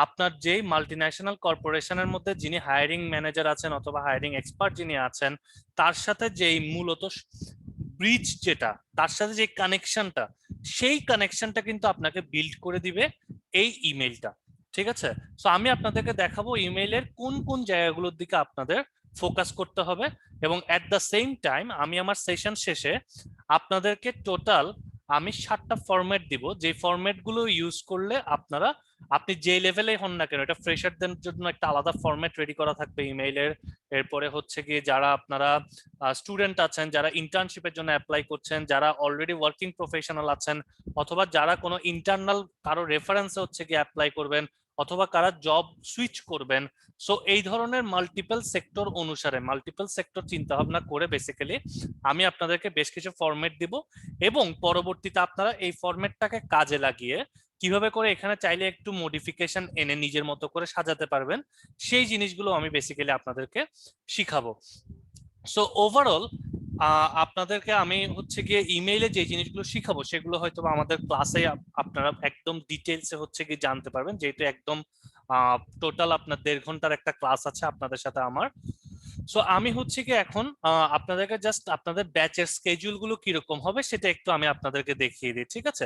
Speaker 5: আপনার যেই মাল্টিন্যাশনাল কর্পোরেশনের মধ্যে যিনি হায়ারিং ম্যানেজার আছেন অথবা হায়ারিং এক্সপার্ট যিনি আছেন, তার সাথে যেই মূলত ব্রিজ, যেটা তার সাথে যে কানেকশনটা, সেই কানেকশনটা কিন্তু আপনাকে বিল্ড করে দিবে এই ইমেলটা। ঠিক আছে? সো আমি আপনাদেরকে দেখাবো ইমেইলের কোন কোন জায়গাগুলোর দিকে আপনাদের ফোকাস করতে হবে, এবং এট দ্য সেম টাইম আমি আমার সেশন শেষে আপনাদেরকে টোটাল আমি 7টা ফরম্যাট দিব, যে ফরম্যাট গুলো ইউজ করলে আপনি যে লেভেলে হন না কেন, এটা ফ্রেশারদের জন্য একটা আলাদা ফরম্যাট রেডি করা থাকবে ইমেইলের। এরপরে হচ্ছে কি যারা আপনারা স্টুডেন্ট আছেন, যারা ইন্টার্নশিপের জন্য অ্যাপ্লাই করছেন, যারা অলরেডি ওয়ার্কিং প্রফেশনাল আছেন, অথবা যারা কোনো ইন্টারনাল কারো রেফারেন্সে হচ্ছে কি অ্যাপ্লাই করবেন, অথবা কারা জব সুইচ করবেন। সো এই ধরনের মাল্টিপল সেক্টর অনুসারে, মাল্টিপল সেক্টর চিন্তা ভাবনা করে বেসিক্যালি আমি আপনাদেরকে বেশ কিছু ফরম্যাট দিব, এবং পরবর্তীতে আপনারা এই ফরম্যাটটাকে কাজে লাগিয়ে কিভাবে করে এখানে চাইলে একটু মডিফিকেশন এনে নিজের মতো করে সাজাতে পারবেন, সেই জিনিসগুলো আমি বেসিক্যালি আপনাদেরকে শিখাবো। সো ওভারঅল আপনাদেরকে আমি হচ্ছে গিয়ে ইমেইলে যে জিনিসগুলো শিখাবো সেগুলো হয়তো আমাদের ক্লাসে আপনারা একদম ডিটেলসে হচ্ছে গিয়ে জানতে পারবেন, যেহেতু একদম টোটাল আপনার 1.5 ঘন্টার একটা ক্লাস আছে আপনাদের সাথে আমার। সো আমি হচ্ছে কি এখন আপনাদেরকে জাস্ট আপনাদের ব্যাচের স্কেডিউল গুলো কিরকম হবে সেটা একটু আমি আপনাদেরকে দেখিয়ে দিই, ঠিক আছে?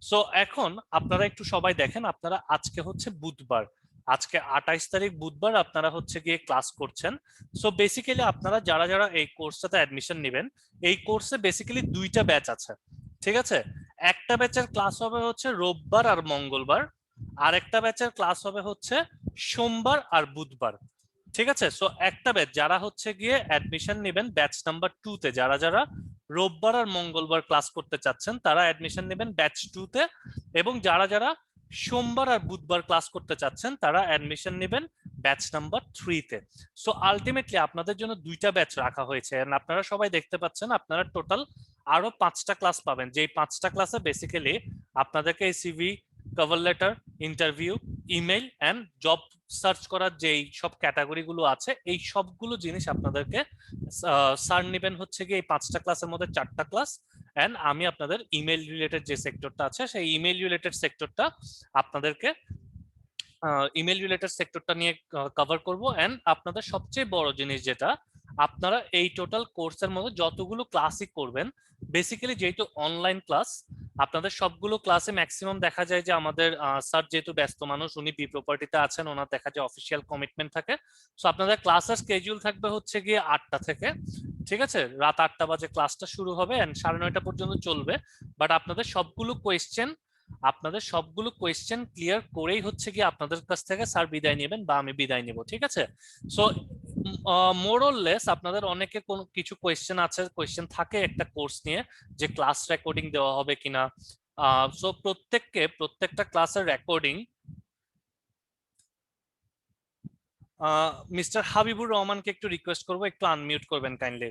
Speaker 5: সো এখন আপনারা একটু সবাই দেখেন, আপনারা আজকে হচ্ছে বুধবার, আজকে 28 তারিখ বুধবার আপনারা হচ্ছে গিয়ে ক্লাস করছেন। সো বেসিক্যালি আপনারা যারা যারা এই কোর্সটাতে অ্যাডমিশন নেবেন, এই কোর্সে বেসিক্যালি 2টা ব্যাচ আছে, ঠিক আছে? একটা ব্যাচের ক্লাস হবে হচ্ছে রোববার আর মঙ্গলবার, আর একটা ব্যাচের ক্লাস হবে হচ্ছে সোমবার আর বুধবার। ঠিক আছে, সো একটা ব্যাচ যারা হচ্ছে গিয়ে অ্যাডমিশন নেবেন ব্যাচ নাম্বার 2 তে, যারা যারা রোববার আর মঙ্গলবার ক্লাস করতে চাচ্ছেন তারা অ্যাডমিশন নেবেন ব্যাচ 2 তে, এবং যারা যারা সোমবার আর বুধবার ক্লাস করতে চাচ্ছেন তারা অ্যাডমিশন নেবেন ব্যাচ নাম্বার 3 তে। সো আলটিমেটলি আপনাদের জন্য দুইটা ব্যাচ রাখা হয়েছে, and আপনারা সবাই দেখতে পাচ্ছেন আপনারা টোটাল আরো 5টা ক্লাস পাবেন, যেই 5টা ক্লাসে বেসিক্যালি আপনাদেরকে এই CV, cover letter, interview, email and job search করার যেই সব ক্যাটাগরি গুলো আছে এই সবগুলো জিনিস আপনাদেরকে স্যার নেবেন হচ্ছে গিয়ে এই 5টা ক্লাসের মধ্যে 4টা ক্লাস, এন্ড আমি আপনাদের ইমেল রিলেটেড যে সেক্টরটা আছে সেই ইমেল রিলেটেড সেক্টরটা আপনাদেরকে ইমেল রিলেটেড সেক্টরটা নিয়ে কভার করব। এন্ড আপনাদের সবচেয়ে বড় জিনিস যেটা, আপনারা এই টোটাল কোর্সের মধ্যে যতগুলো ক্লাসই করবেন, বেসিক্যালি যেহেতু অনলাইন ক্লাস, আপনাদের সবগুলো ক্লাসে ম্যাক্সিমাম দেখা যায় যে আমাদের স্যার যেহেতু ব্যস্ত মানুষ, উনি বি প্রপার্টিতে আছেন, ওনার দেখা যায় অফিসিয়াল কমিটমেন্ট থাকে। সো আপনাদের ক্লাসের স্কেডিউল থাকবে হচ্ছে গিয়ে 8টা থেকে, ঠিক আছে, রাত 8টা বাজে ক্লাসটা শুরু হবে এন্ড 9:30 পর্যন্ত চলবে। বাট আপনাদের সবগুলো কোয়েশ্চেন ক্লিয়ার করেই হচ্ছে কি আপনাদের কাছ থেকে স্যার বিদায় নেবেন বা আমি বিদায় নেব, ঠিক আছে। সো মোর অর লেস আপনাদের অনেকে কোনো কিছু কোয়েশ্চেন থাকে একটা কোর্স নিয়ে, যে ক্লাস রেকর্ডিং দেওয়া হবে কিনা। সো প্রত্যেকটা ক্লাসের রেকর্ডিং মিস্টার হাবিবুর রহমানকে একটু রিকোয়েস্ট করবো, একটু আনমিউট করবেন কাইন্ডলি।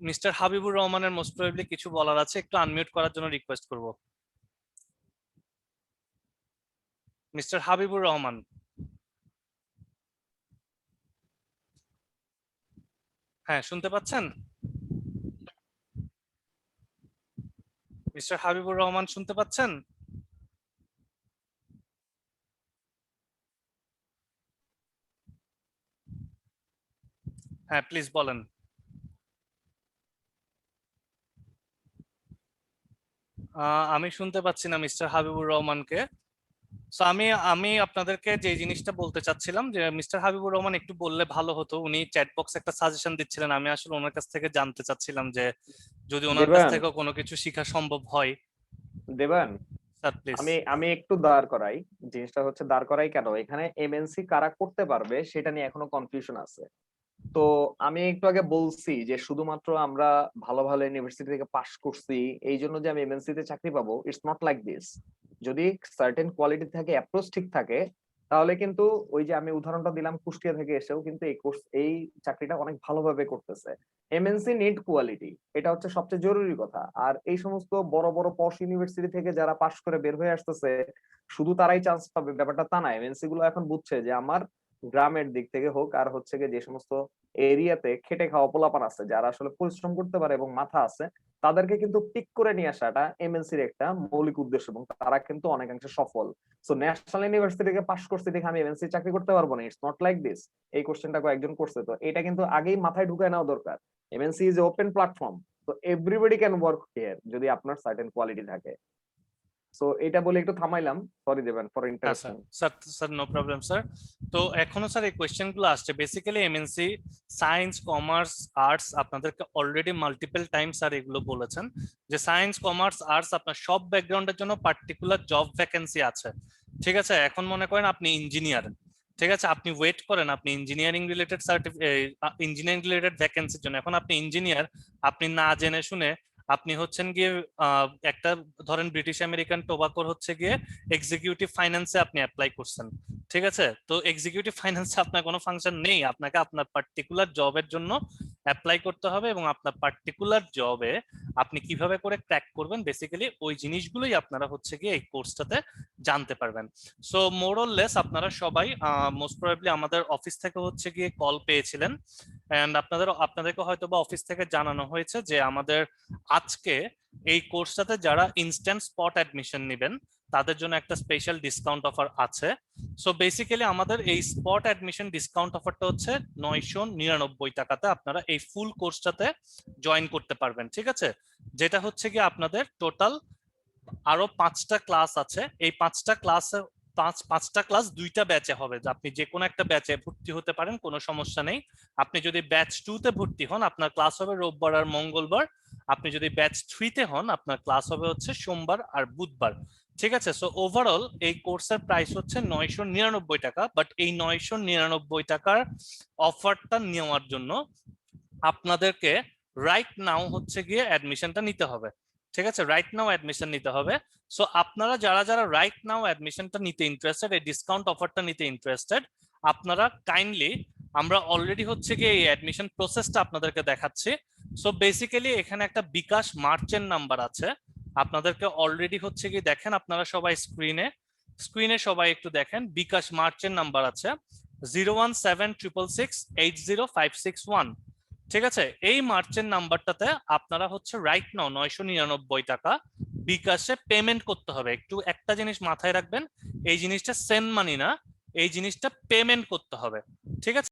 Speaker 5: মিস্টার হাবিবুর রহমানের মোস্ট প্রবাবলি কিছু বলার আছে, একটু আনমিউট করার জন্য রিকোয়েস্ট করব। মিস্টার হাবিবুর রহমান, হ্যাঁ শুনতে পাচ্ছেন? মিস্টার হাবিবুর রহমান শুনতে পাচ্ছেন? হ্যাঁ প্লিজ বলেন। আমি শুনতে পাচ্ছি না মিস্টার হাবিবুর রহমানকে। সো আমি আপনাদেরকে যে জিনিসটা বলতে চাচ্ছিলাম যে মিস্টার হাবিবুর রহমান একটু বললে ভালো হতো, উনি চ্যাট বক্সে একটা সাজেশন দিচ্ছিলেন, আমি আসলে ওনার কাছ থেকে জানতে চাচ্ছিলাম যে যদি ওনার কাছ থেকে কোনো কিছু শেখা সম্ভব হয়।
Speaker 2: দেবান,
Speaker 5: স্যার প্লিজ।
Speaker 2: আমি একটু দাঁড় করাই। জিনিসটা হচ্ছে দাঁড় করাই কেন, এখানে এমএনসি কারা করতে পারবে সেটা নিয়ে এখনো কনফিউশন আছে। তো আমি একটু আগে বলছি যে শুধুমাত্র আমরা ভালো ভালো ইউনিভার্সিটি থেকে পাশ করছি এই জন্য যে আমি এমএনসি তে চাকরি পাবো, ইটস নট লাইক দিস। যদি সার্টেন কোয়ালিটি থাকে, অ্যাপ্রোচ ঠিক থাকে, তাহলে কিন্তু ওই যে আমি উদাহরণটা দিলাম কুষ্টিয়া থেকে এসেও কিন্তু এই চাকরিটা অনেক ভালোভাবে করতেছে। এমএনসি নিড কোয়ালিটি, এটা হচ্ছে সবচেয়ে জরুরি কথা। আর এই সমস্ত বড় বড় পশ ইউনিভার্সিটি থেকে যারা পাশ করে বের হয়ে আসতেছে শুধু তারাই চান্স পাবে, ব্যাপারটা তা না। এমএনসি গুলো এখন বুঝছে যে আমার গ্রামের দিক থেকে হোক আর হচ্ছে গিয়ে যে সমস্ত এরিয়াতে খেটে খাওয়া পোলাপান আছে, যারা আসলে পরিশ্রম করতে পারে এবং মাথা আছে, তাদেরকে কিন্তু পিক করে নিয়ে আসাটা এমএনসির একটা মৌলিক উদ্দেশ্য, এবং তারা কিন্তু অনেকাংশে সফল। সো ন্যাশনাল ইউনিভার্সিটি থেকে পাশ করছি দেখে আমি এমএনসি চাকরি করতে পারবো না, ইটস নট লাইক দিস। এই কোশ্চেনটা কয়েকজন করছে, তো এটা কিন্তু আগেই মাথায় ঢুকায় নেওয়া দরকার। MNC is a open platform, তো এভরিবডি ক্যান ওয়ার্ক হিয়ার যদি আপনার সার্টেন কোয়ালিটি থাকে। সো এটা বলে একটু থামাইলাম, সরি দেবেন for interruption.
Speaker 5: Sir no problem sir. তো এখনো স্যার এই কোয়েশ্চেন গুলো আসছে, basically MNC science, commerce, arts আপনাদেরকে অলরেডি মাল্টিপল টাইম স্যার এগুলো বলেছেন যে সায়েন্স, কমার্স, আর্টস আপনার সব ব্যাকগ্রাউন্ডের জন্য পার্টিকুলার জব ভ্যাকেন্সি আছে, ঠিক আছে। এখন মনে করেন আপনি ইঞ্জিনিয়ার, ঠিক আছে, আপনি ওয়েট করেন আপনি ইঞ্জিনিয়ারিং রিলেটেড ভ্যাকেন্সির জন্য। এখন আপনি ইঞ্জিনিয়ার, আপনি না জেনে শুনে আপনি হচ্ছেন গিয়ে একটা ধরেন ব্রিটিশ আমেরিকান টোবাকোর হচ্ছে গিয়ে এক্সিকিউটিভ ফাইন্যান্সে আপনি অ্যাপ্লাই করছেন, ঠিক আছে। তো এক্সিকিউটিভ ফাইন্যান্সে আপনার কোনো ফাংশন নেই, আপনাকে আপনার পার্টিকুলার জবের জন্য অ্যাপ্লাই করতে হবে, এবং আপনার পার্টিকুলার জবে আপনি কিভাবে করে ক্র্যাক করবেন বেসিক্যালি ওই জিনিসগুলোই আপনারা হচ্ছে গিয়ে এই কোর্সটাতে জানতে পারবেন। সো মোর অর লেস আপনারা সবাই মোস্ট প্রবাবলি আমাদের অফিস থেকে হচ্ছে গিয়ে কল পেয়েছিলেন, এন্ড আপনাদেরকে হয়তো বা অফিস থেকে জানানো হয়েছে যে আমাদের আজকে এই কোর্সটাতে যারা ইনস্ট্যান্ট স্পট অ্যাডমিশন নেবেন তাদের জন্য একটা স্পেশাল ডিসকাউন্ট অফার আছে। সো বেসিক্যালি আমাদের এই স্পট অ্যাডমিশন ডিসকাউন্ট অফারটা হচ্ছে 999 টাকাতে আপনারা এই ফুল কোর্সটাতে জয়েন করতে পারবেন, ঠিক আছে। যেটা হচ্ছে কি আপনাদের টোটাল আরো 5টা ক্লাস আছে, এই 5টা ক্লাস 2টা ব্যাচে হবে, আপনি যে কোনো একটা ব্যাচে ভর্তি হতে পারেন, কোনো সমস্যা নেই। আপনি যদি ব্যাচ 2 তে ভর্তি হন আপনার ক্লাস হবে রোববার আর মঙ্গলবার, আপনি যদি ব্যাচ 3-তে হন আপনার ক্লাস হবে হচ্ছে সোমবার আর বুধবার। ঠিক আছে, সো ওভারঅল এই কোর্সের প্রাইস হচ্ছে 999 টাকা, বাট এই 999 টাকার অফারটা নেওয়ার জন্য আপনাদেরকে রাইট নাও হচ্ছে গিয়ে অ্যাডমিশনটা নিতে হবে। ঠিক আছে, রাইট নাও অ্যাডমিশন নিতে হবে। সো আপনারা যারা যারা রাইট নাও অ্যাডমিশনটা নিতে ইন্টারেস্টেড, এই ডিসকাউন্ট অফারটা নিতে ইন্টারেস্টেড, আপনারা কাইন্ডলি, আমরা অলরেডি হচ্ছে গিয়ে এই অ্যাডমিশন প্রসেসটা আপনাদেরকে দেখাচ্ছি। সো বেসিক্যালি এখানে একটা বিকাশ মার্চেন্ট নাম্বার আছে, আপনাদেরকে অলরেডি হচ্ছে কি দেখেন আপনারা সবাই স্ক্রিনে সবাই একটু দেখেন, বিকাশ মার্চেন্ট নাম্বার আছে 01766680561। ঠিক আছে, এই মার্চেন্ট নাম্বারটাতে আপনারা হচ্ছে রাইট নাও 999 টাকা বিকাশে পেমেন্ট করতে হবে। একটু একটা জিনিস মাথায় রাখবেন, এই জিনিসটা সেন্ড মানি না, এই জিনিসটা পেমেন্ট করতে হবে। ঠিক আছে।